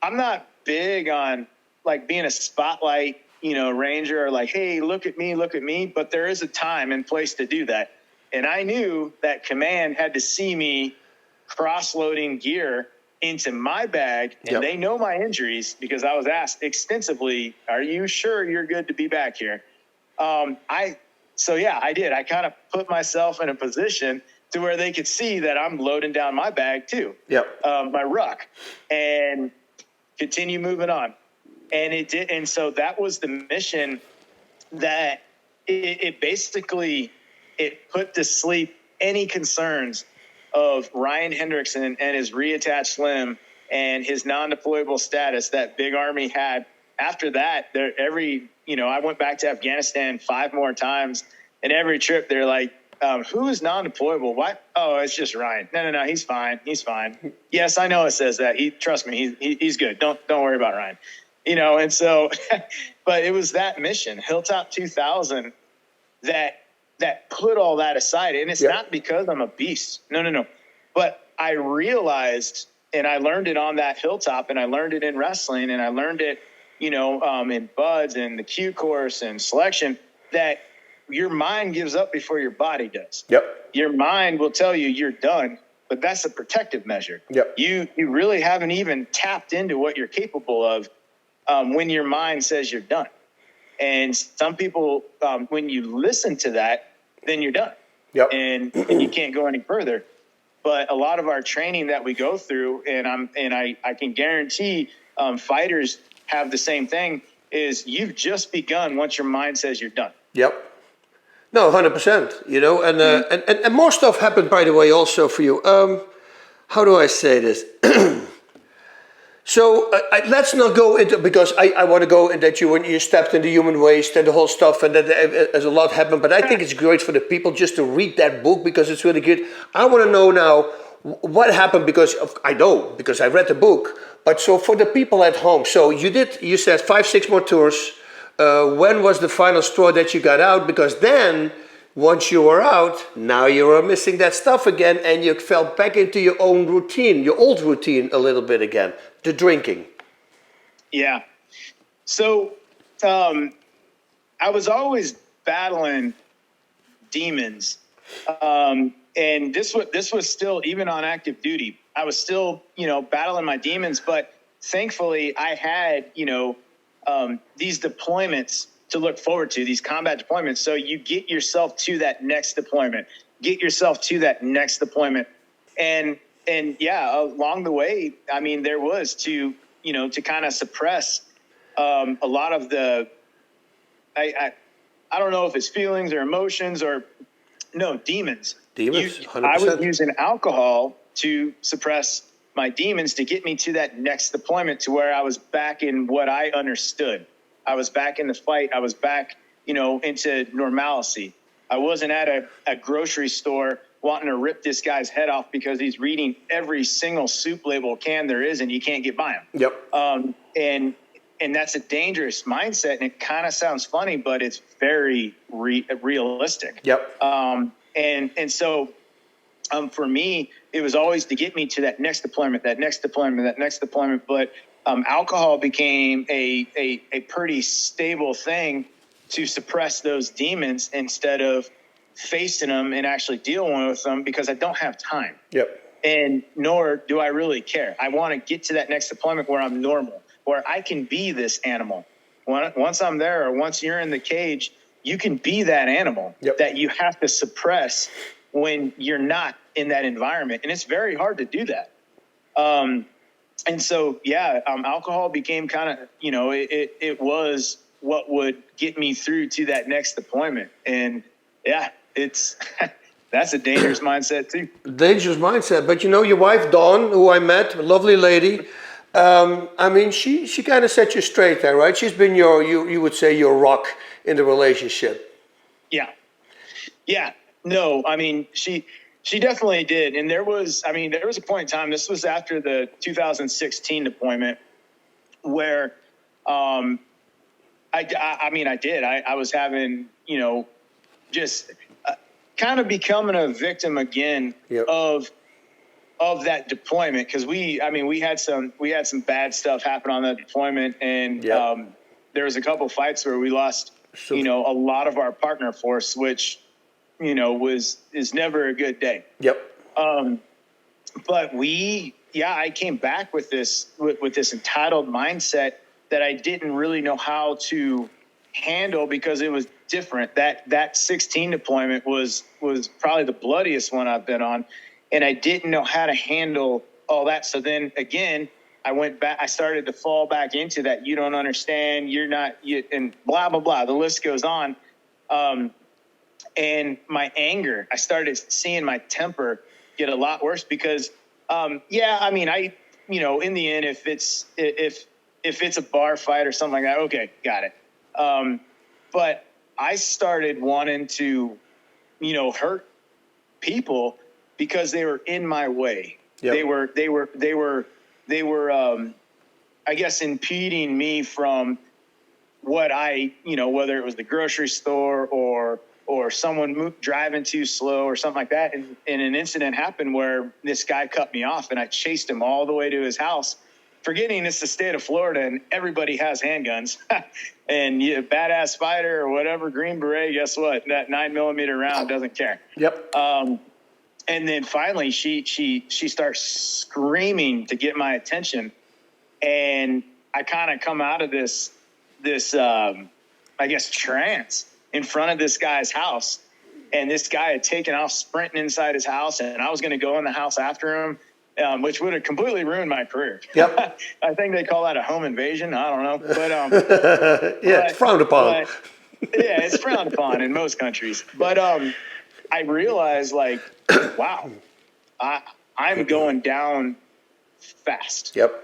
I'm not big on like being a spotlight, ranger, or like, hey, look at me. But there is a time and place to do that. And I knew that command had to see me cross loading gear into my bag, and they know my injuries because I was asked extensively, are you sure you're good to be back here? I did. I kind of put myself in a position to where they could see that I'm loading down my bag too. My ruck, and continue moving on. And it did. And so that was the mission that it basically put to sleep any concerns of Ryan Hendrickson and his reattached limb and his non-deployable status that Big Army had. After that, I went back to Afghanistan 5 more times, and every trip they're like, who is non-deployable? What? Oh, it's just Ryan. No, he's fine. Yes, I know it says that. Trust me, he's good. Don't worry about Ryan. And so, but it was that mission, Hilltop 2000, that put all that aside. And it's not because I'm a beast. No. But I realized, and I learned it on that hilltop, and I learned it in wrestling, and I learned it, in BUDS and the Q course and selection, that your mind gives up before your body does. Your mind will tell you you're done, but that's a protective measure. You really haven't even tapped into what you're capable of when your mind says you're done. And some people, when you listen to that, then you're done. And you can't go any further. But a lot of our training that we go through, and I can guarantee fighters have the same thing, is you've just begun once your mind says you're done. No, 100%. You know, and more stuff happened, by the way, also for you. How do I say this? So let's not go into, because I want to go in that when you stepped into human waste and the whole stuff, and that there's a lot happened. But I think it's great for the people just to read that book because it's really good. I want to know now what happened, because I know because I read the book. But so for the people at home, so you said 5, 6 more tours. When was the final straw that you got out? Because then, once you were out, now you were missing that stuff again, and you fell back into your own routine, your old routine a little bit again, the drinking. Yeah. So I was always battling demons, and this was still even on active duty. I was still, battling my demons, but thankfully I had, these deployments to look forward to, these combat deployments. So you get yourself to that next deployment, and yeah, along the way, I mean, there was to kind of suppress a lot of the, I don't know if it's feelings or emotions or demons. Demons, 100%. I was using alcohol to suppress my demons to get me to that next deployment, to where I was back in what I understood. I was back in the fight. I was back, into normalcy. I wasn't at a grocery store wanting to rip this guy's head off because he's reading every single soup label can there is, and you can't get by him. Yep. And that's a dangerous mindset, and it kind of sounds funny, but it's very realistic. Yep. And so for me, it was always to get me to that next deployment. But alcohol became a pretty stable thing to suppress those demons instead of facing them and actually dealing with them, because I don't have time. Yep. And nor do I really care. I want to get to that next deployment where I'm normal, where I can be this animal. Once I'm there, or once you're in the cage, you can be that animal that you have to suppress when you're not in that environment. And it's very hard to do that. And so, alcohol became kind of, it was what would get me through to that next deployment. And it's, that's a dangerous mindset too. Dangerous mindset. But your wife, Dawn, who I met, a lovely lady, I mean, she kind of set you straight there, right? She's been you would say your rock in the relationship. Yeah. No, I mean, she definitely did. And there was a point in time, this was after the 2016 deployment, where, I was having, just kind of becoming a victim again of that deployment. Cause we had some bad stuff happen on that deployment. And, there was a couple fights where we lost, a lot of our partner force, which, is never a good day. Yep. But I came back with this entitled mindset that I didn't really know how to handle, because it was different. That 16 deployment was probably the bloodiest one I've been on. And I didn't know how to handle all that. So then again, I went back, I started to fall back into that. You don't understand. You're not, and blah, blah, blah. The list goes on. And my anger, I started seeing my temper get a lot worse, because, in the end, if it's a bar fight or something like that, okay, got it. But I started wanting to, hurt people because they were in my way. Yep. They were, I guess, impeding me from what whether it was the grocery store or someone driving too slow or something like that. And an incident happened where this guy cut me off, and I chased him all the way to his house, forgetting it's the state of Florida and everybody has handguns. And badass fighter or whatever, Green Beret, guess what? That 9mm round doesn't care. Yep. And then finally she starts screaming to get my attention. And I kind of come out of this I guess trance in front of this guy's house. And this guy had taken off sprinting inside his house, and I was going to go in the house after him, which would have completely ruined my career. Yep. I think they call that a home invasion. I don't know. But it's frowned upon. Yeah, it's frowned upon in most countries. But I realized, like, wow, I'm going down fast. Yep.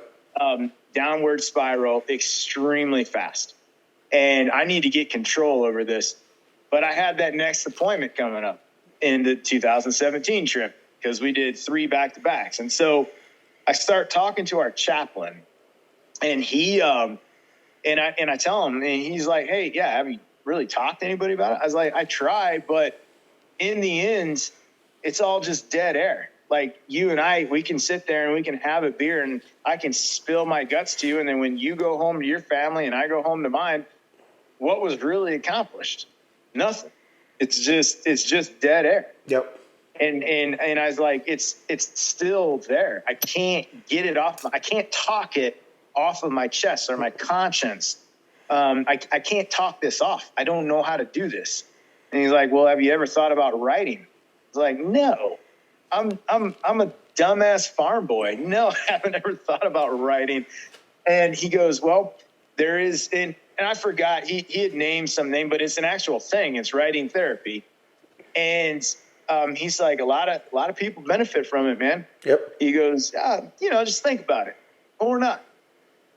Downward spiral extremely fast. And I need to get control over this. But I had that next deployment coming up in the 2017 trip because we did 3 back-to-backs. And so I start talking to our chaplain, and he and I tell him, and he's like, hey, yeah, have you really talked to anybody about it? I was like, I tried, but in the end, it's all just dead air. Like, you and I, we can sit there and we can have a beer and I can spill my guts to you. And then when you go home to your family and I go home to mine, what was really accomplished? Nothing. It's just dead air. Yep. And I was like, it's still there. I can't get it off. I can't talk it off of my chest or my conscience. I can't talk this off. I don't know how to do this. And he's like, well, have you ever thought about writing? I was like, no, I'm a dumbass farm boy. No, I haven't ever thought about writing. And he goes, well, there is, and I forgot, he had named some name, but it's an actual thing. It's writing therapy. And he's like, a lot of people benefit from it, man. Yep. He goes, just think about it or not.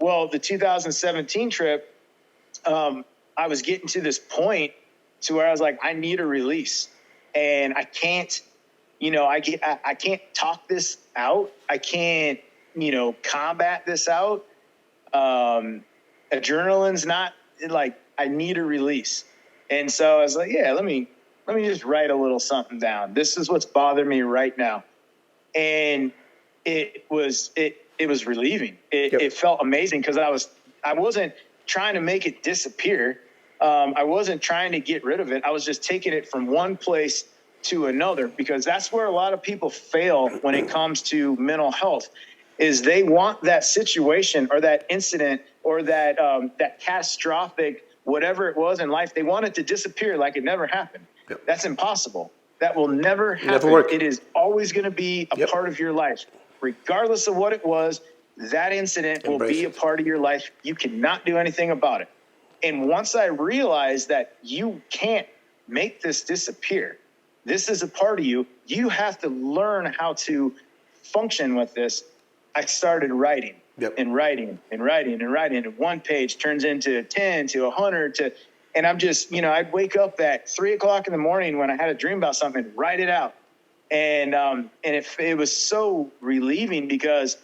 Well, the 2017 trip, I was getting to this point to where I was like, I need a release, and I can't, I can't talk this out. I can't, combat this out. Adrenaline's not, like, I need a release. And so I was like, yeah, let me just write a little something down. This is what's bothering me right now. And it was relieving. It felt amazing because I wasn't trying to make it disappear. I wasn't trying to get rid of it. I was just taking it from one place to another, because that's where a lot of people fail when it comes to mental health, is they want that situation or that incident or that catastrophic, whatever it was in life, they want it to disappear like it never happened. Yep. That's impossible. That will never happen. Never work. It is always going to be a part of your life. Regardless of what it was, that incident will be a part of your life. You cannot do anything about it. And once I realized that you can't make this disappear, this is a part of you, you have to learn how to function with this. I started writing and writing and writing and writing. And one page turns into 10 to 100 and I'm just, I'd wake up at 3:00 in the morning when I had a dream about something, write it out. And it was so relieving because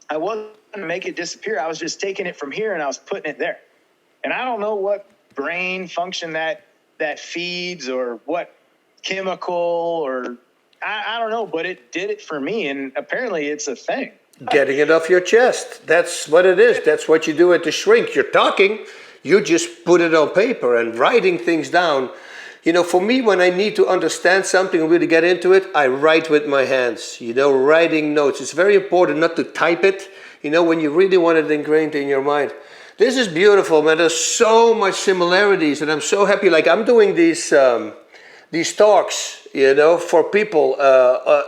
I wasn't going to make it disappear. I was just taking it from here and I was putting it there. And I don't know what brain function that feeds or what chemical or I don't know, but it did it for me. And apparently it's a thing. Getting it off your chest. That's what it is. That's what you do at the shrink. You're talking, you just put it on paper, and writing things down. For me, when I need to understand something and really get into it, I write with my hands. Writing notes. It's very important not to type it, when you really want it ingrained in your mind. This is beautiful, man. There's so much similarities, and I'm so happy. Like, I'm doing these talks, for people,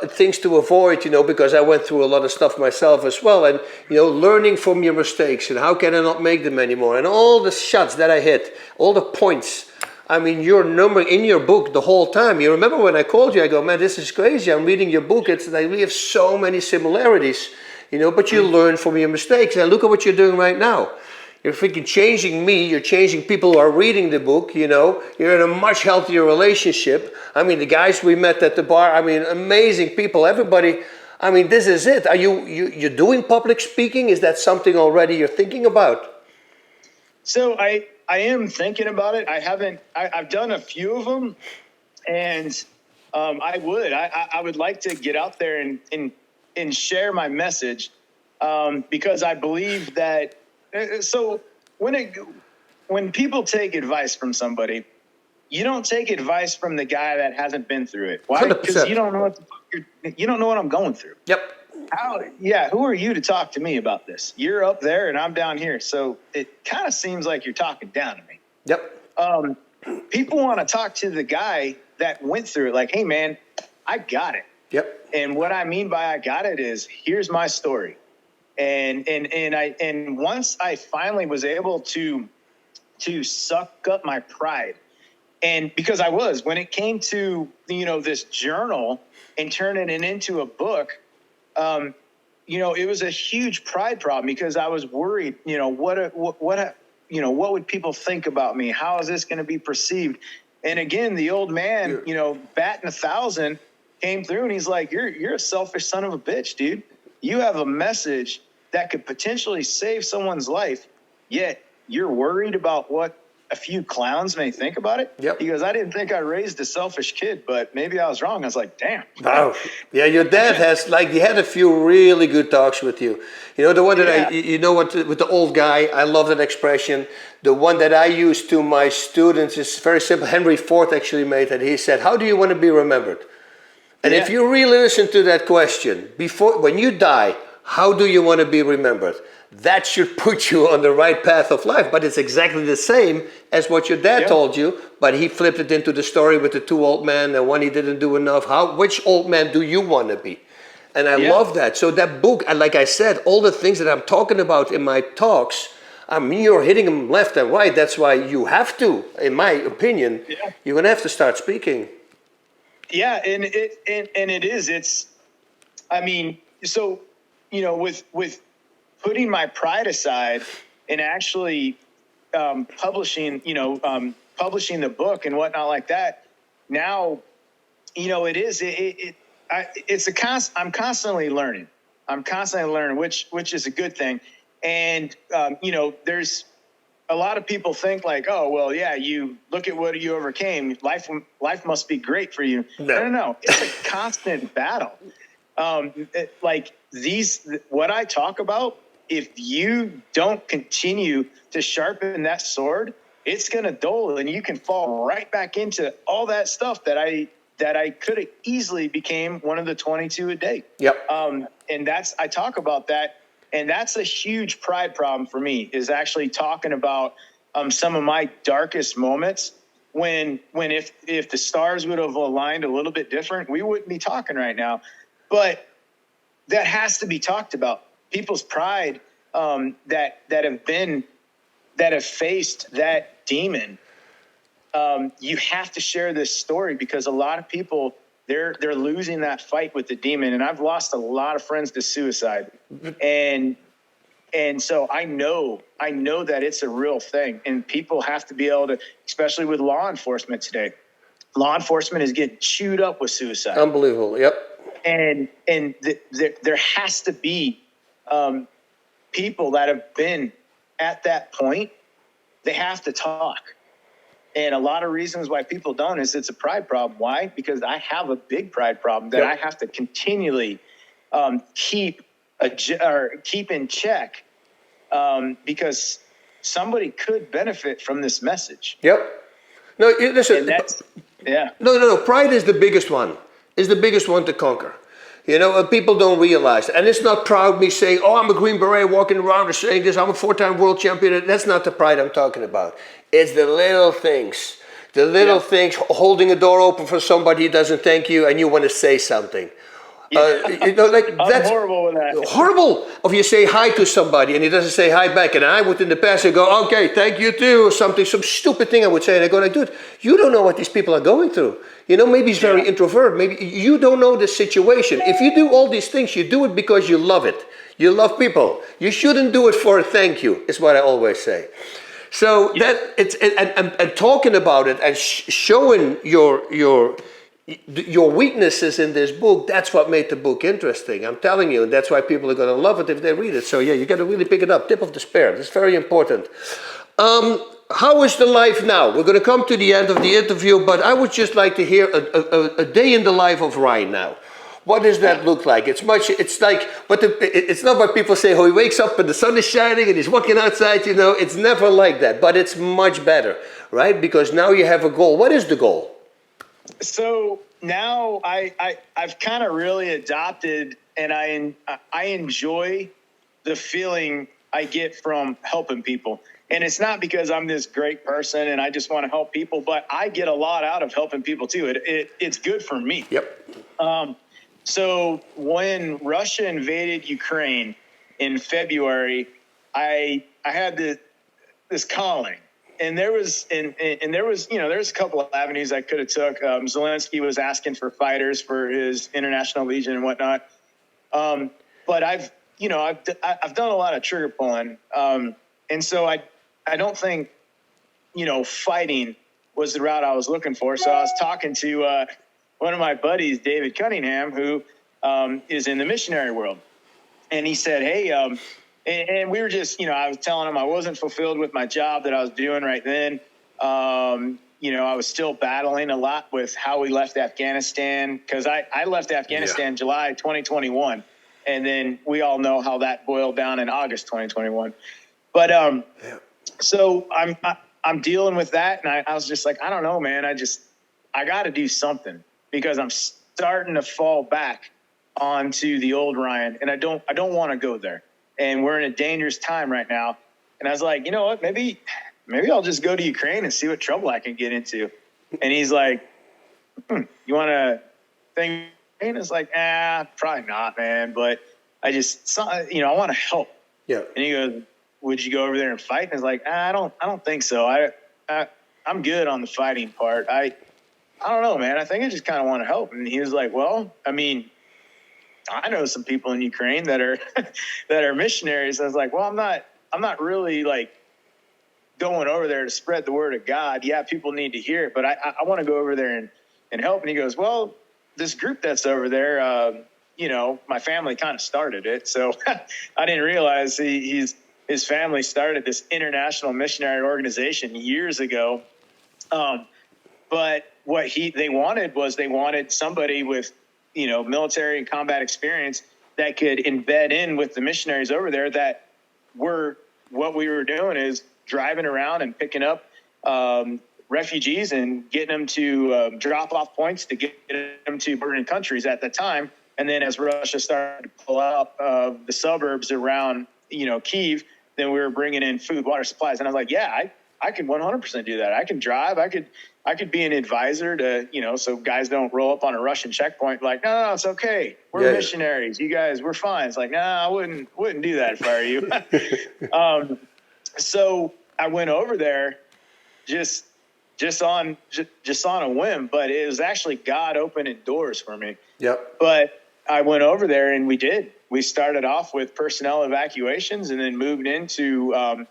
things to avoid, because I went through a lot of stuff myself as well. And, learning from your mistakes and how can I not make them anymore? And all the shots that I hit, all the points. I mean, your number in your book the whole time. You remember when I called you, I go, man, this is crazy. I'm reading your book. It's like we have so many similarities, but you learn from your mistakes. And look at what you're doing right now. You're freaking changing me. You're changing people who are reading the book, You're in a much healthier relationship. I mean, the guys we met at the bar, amazing people. Everybody, this is it. Are you're doing public speaking? Is that something already you're thinking about? So I am thinking about it. I've done a few of them, and I would like to get out there and share my message, because I believe that. So when people take advice from somebody, you don't take advice from the guy that hasn't been through it. Why? 100%. Because you don't know what I'm going through. Yep. Who are you to talk to me about this? You're up there and I'm down here. So it kind of seems like you're talking down to me. Yep. People want to talk to the guy that went through it. Like, hey man, I got it. Yep. And what I mean by I got it is, here's my story. And once I finally was able to to suck up my pride. And because when it came to, this journal and turning it into a book, it was a huge pride problem because I was worried, what would people think about me? How is this going to be perceived? And again, the old man, batting 1,000 came through and he's like, you're a selfish son of a bitch, dude. You have a message that could potentially save someone's life, yet you're worried about what a few clowns may think about it. Yep. He goes, I didn't think I raised a selfish kid, but maybe I was wrong. I was like, damn. Wow. Yeah, your dad he had a few really good talks with you. The one that with the old guy, I love that expression. The one that I use to my students is very simple. Henry Ford actually made it. He said, how do you want to be remembered? And if you really listen to that question, when you die, how do you want to be remembered? That should put you on the right path of life. But it's exactly the same as what your dad told you, but he flipped it into the story with the 2 old men and one he didn't do enough. Which old man do you want to be? And I love that. So that book, and like I said, all the things that I'm talking about in my talks, you're hitting them left and right. That's why you have to, in my opinion, you're going to have to start speaking. Yeah, and it is. With putting my pride aside and actually publishing the book and whatnot like that. Now, it is. I'm constantly learning. Which is a good thing. And there's a lot of people think like, oh well, yeah, you look at what you overcame. Life must be great for you. No. It's a constant battle. What I talk about, if you don't continue to sharpen that sword, it's going to dull and you can fall right back into all that stuff that I could have easily became one of the 22 a day. Yep. And I talk about that. And that's a huge pride problem for me, is actually talking about some of my darkest moments when if the stars would have aligned a little bit different, we wouldn't be talking right now. But that has to be talked about. People's pride that have faced that demon. You have to share this story because a lot of people they're losing that fight with the demon, and I've lost a lot of friends to suicide, and so I know that it's a real thing, and people have to be able to, especially with law enforcement today. Law enforcement is getting chewed up with suicide. Unbelievable. Yep. And there has to be people that have been at that point. They have to talk. And a lot of reasons why people don't is it's a pride problem. Why? Because I have a big pride problem that I have to continually keep in check because somebody could benefit from this message. Yep. No, listen. No. Pride is the biggest one. Is the biggest one to conquer. People don't realize. And it's not proud me saying, oh, I'm a Green Beret walking around and saying this, I'm a 4-time world champion. That's not the pride I'm talking about. It's the little things. The little things, holding a door open for somebody who doesn't thank you and you want to say something. I'm that's horrible with that. Horrible. If you say hi to somebody and he doesn't say hi back, and I would in the past go, okay, thank you too, or some stupid thing I would say, and I go like, dude, you don't know what these people are going through. Maybe he's very introvert. Maybe you don't know the situation. If you do all these things, you do it because you love it. You love people. You shouldn't do it for a thank you, is what I always say. So that it's and talking about it and showing your weaknesses in this book, that's what made the book interesting. I'm telling you, and that's why people are going to love it if they read it. So you got to really pick it up. Tip of the spear. That's very important. How is the life now? We're going to come to the end of the interview, but I would just like to hear a day in the life of Ryan now. What does that look like? It's not what people say, oh, he wakes up and the sun is shining and he's walking outside, It's never like that, but it's much better, right? Because now you have a goal. What is the goal? So now I've kind of really adopted, and I enjoy the feeling I get from helping people. And it's not because I'm this great person and I just want to help people, but I get a lot out of helping people too. It's good for me. Yep. So when Russia invaded Ukraine in February, I had this calling. and there was, there's a couple of avenues I could have took. Zelensky was asking for fighters for his international legion and whatnot. But I've done a lot of trigger pulling. And so I don't think, fighting was the route I was looking for. So I was talking to one of my buddies, David Cunningham, who is in the missionary world. And he said, hey, and we were just, I was telling him I wasn't fulfilled with my job that I was doing right then. I was still battling a lot with how we left Afghanistan, because I left Afghanistan July 2021. And then we all know how that boiled down in August 2021. But so I'm dealing with that. And I was just like, I don't know, man. I got to do something, because I'm starting to fall back onto the old Ryan, and I don't want to go there. And we're in a dangerous time right now. And I was like, you know what? Maybe I'll just go to Ukraine and see what trouble I can get into. And he's like, you want to think? And it's like, probably not, man. But I want to help. Yeah. And he goes, would you go over there and fight? And I was like, I don't think so. I'm good on the fighting part. I don't know, man. I think I just kind of want to help. And he was like, well, I mean, I know some people in Ukraine that are that are missionaries. I was like, well, I'm not really like going over there to spread the word of God. Yeah, people need to hear it, but I want to go over there and help. And he goes, well, this group that's over there, my family kind of started it. So I didn't realize his family started this international missionary organization years ago. But what they wanted somebody with, military and combat experience that could embed in with the missionaries over there, that what we were doing is driving around and picking up refugees and getting them to drop off points to get them to burning countries at the time. And then as Russia started to pull out the suburbs around, Kyiv, then we were bringing in food, water, supplies. And I was like, yeah, I can 100% do that. I can drive. I could be an advisor to, so guys don't roll up on a Russian checkpoint like, no, it's okay. We're missionaries. You guys, we're fine. It's like, I wouldn't do that if I were you. So I went over there just on a whim, but it was actually God opening doors for me. Yep. But I went over there and we started off with personnel evacuations and then moved into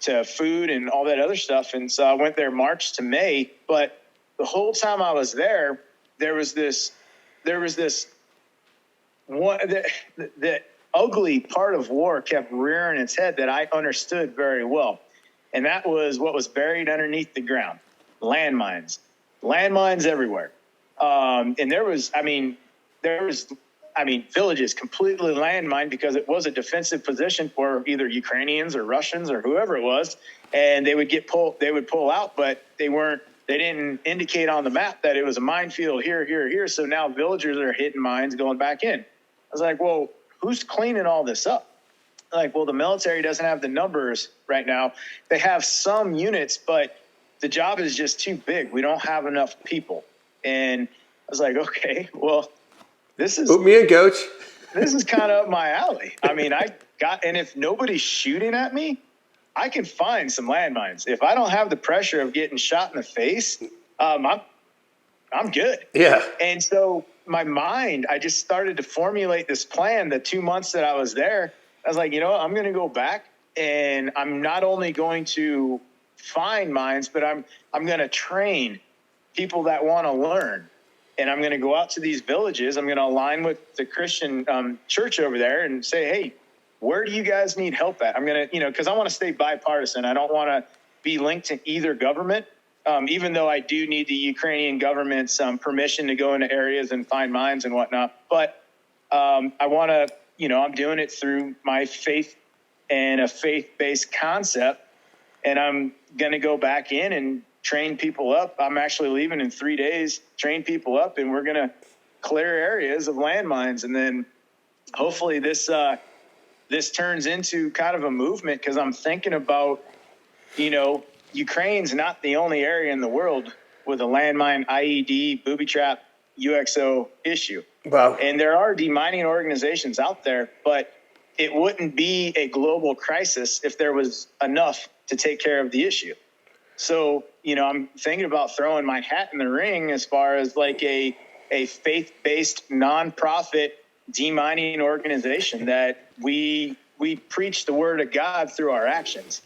to food and all that other stuff. And so I went there March to May, but the whole time I was there, there was this one, the ugly part of war kept rearing its head that I understood very well. And that was what was buried underneath the ground. Landmines everywhere. And there was villages completely landmined because it was a defensive position for either Ukrainians or Russians or whoever it was. And they would pull out, but they didn't indicate on the map that it was a minefield here. So now villagers are hitting mines going back in. I was like, well, who's cleaning all this up? Like, well, the military doesn't have the numbers right now. They have some units, but the job is just too big. We don't have enough people. And I was like, okay, well, put me in, coach. This is kind of up my alley. I mean, and if nobody's shooting at me, I can find some landmines. If I don't have the pressure of getting shot in the face, I'm good. Yeah. And so I just started to formulate this plan. The 2 months that I was there, I was like, I'm going to go back, and I'm not only going to find mines, but I'm going to train people that want to learn. And I'm going to go out to these villages. I'm going to align with the Christian church over there and say, hey, where do you guys need help at? I'm going to, because I want to stay bipartisan. I don't want to be linked to either government, even though I do need the Ukrainian government's permission to go into areas and find mines and whatnot. But I want to, I'm doing it through my faith and a faith-based concept. And I'm going to go back in and train people up. I'm actually leaving in 3 days, train people up, and we're going to clear areas of landmines. And then hopefully this turns into kind of a movement, because I'm thinking about, Ukraine's not the only area in the world with a landmine, IED, booby trap, UXO issue. Wow. And there are demining organizations out there, but it wouldn't be a global crisis if there was enough to take care of the issue. So, I'm thinking about throwing my hat in the ring as far as like a faith-based nonprofit demining organization that we preach the word of God through our actions.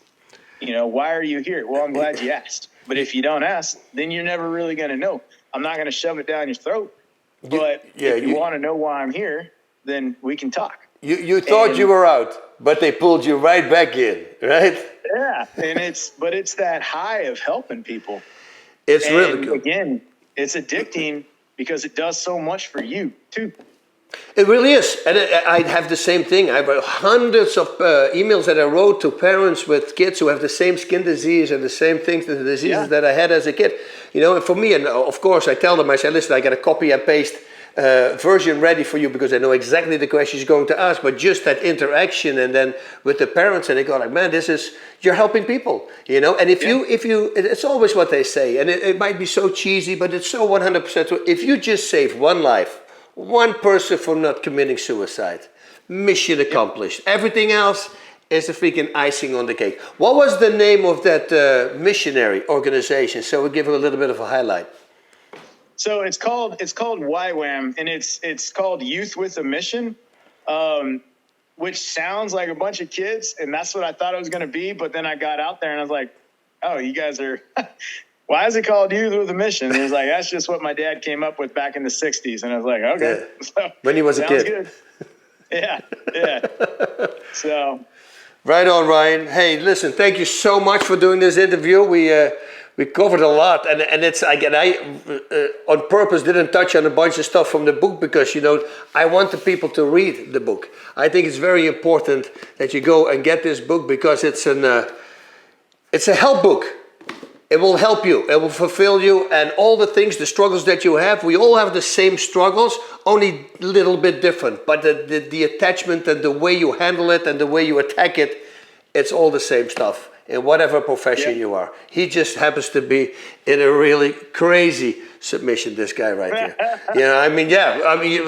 Why are you here? Well, I'm glad you asked. But if you don't ask, then you're never really going to know. I'm not going to shove it down your throat. But if you want to know why I'm here, then we can talk. You thought you were out, but they pulled you right back in, right? Yeah, and it's that high of helping people. It's really cool. Again, it's addicting because it does so much for you too. It really is. And I have the same thing. I have hundreds of emails that I wrote to parents with kids who have the same skin disease and the same things, the diseases that I had as a kid. And for me, and of course I tell them, I say, listen, I got a copy and paste version ready for you because I know exactly the questions you're going to ask, but just that interaction and then with the parents, and they go like, man, you're helping people, and if you, it's always what they say, and it might be so cheesy, but it's so 100% true. If you just save one life, one person from not committing suicide, mission accomplished. Everything else is the freaking icing on the cake. What was the name of that missionary organization? So we'll give her a little bit of a highlight. So it's called YWAM, and it's called Youth with a Mission, which sounds like a bunch of kids, and that's what I thought it was going to be. But then I got out there and I was like, oh, you guys are, why is it called Youth with a Mission? And it was like, that's just what my dad came up with back in the 60s. And I was like, okay. Yeah. So, when he was a kid. Good. Yeah. So. Right on, Ryan. Hey, listen, thank you so much for doing this interview. We covered a lot, and it's I on purpose didn't touch on a bunch of stuff from the book because I want the people to read the book. I think it's very important that you go and get this book because it's a help book. It will help you. It will fulfill you, and all the things, the struggles that you have. We all have the same struggles, only a little bit different. But the attachment and the way you handle it and the way you attack it, it's all the same stuff. In whatever profession you are. He just happens to be in a really crazy submission, this guy right here.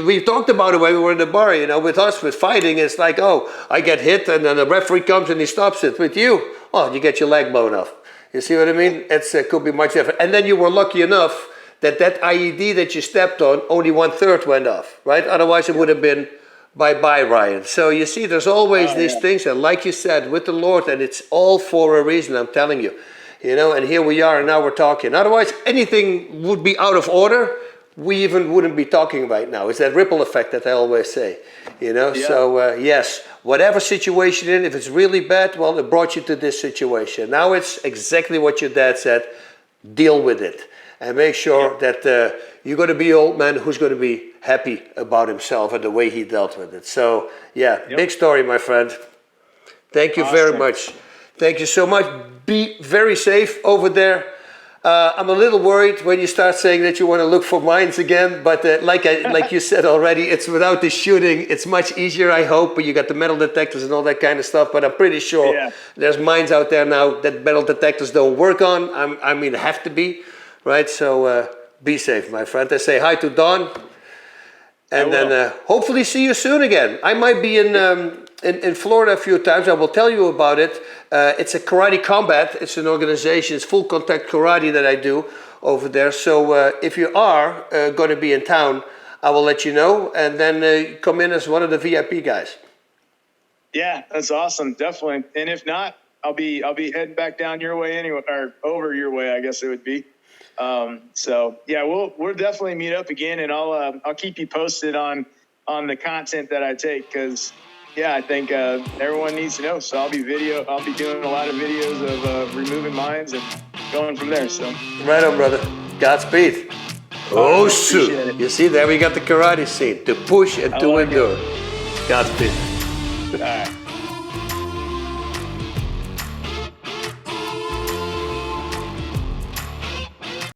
We talked about it when we were in the bar, with us, with fighting, it's like, oh, I get hit and then the referee comes and he stops it. With you, oh, you get your leg blown off. You see what I mean? It could be much different. And then you were lucky enough that IED that you stepped on, only 1/3 went off, right? Otherwise it would have been bye-bye, Ryan. So you see, there's always these things, and like you said, with the Lord, and it's all for a reason, I'm telling you. And here we are, and now we're talking. Otherwise, anything would be out of order, we even wouldn't be talking right now. It's that ripple effect that I always say. So yes, whatever situation you're in, if it's really bad, well, it brought you to this situation. Now it's exactly what your dad said, deal with it. And make sure that you're going to be an old man who's going to be happy about himself and the way he dealt with it. So, big story, my friend. Thank you very much. Thank you so much. Be very safe over there. I'm a little worried when you start saying that you want to look for mines again, but like you said already, it's without the shooting, it's much easier, I hope. But you got the metal detectors and all that kind of stuff, but I'm pretty sure there's mines out there now that metal detectors don't work on. Have to be. Right, so be safe, my friend. I say hi to Don, and then hopefully see you soon again. I might be in Florida a few times. I will tell you about it. It's a karate combat. It's an organization. It's full contact karate that I do over there. So if you are going to be in town, I will let you know, and then come in as one of the VIP guys. Yeah, that's awesome, definitely. And if not, I'll be heading back down your way anyway, or over your way, I guess it would be. We'll definitely meet up again, and I'll keep you posted on the content that I take, because I think everyone needs to know. So I'll be doing a lot of videos of removing mines and going from there. So right on, brother. Godspeed. Oh shoot! You see, there we got the karate scene, to push and to endure. Godspeed. All right.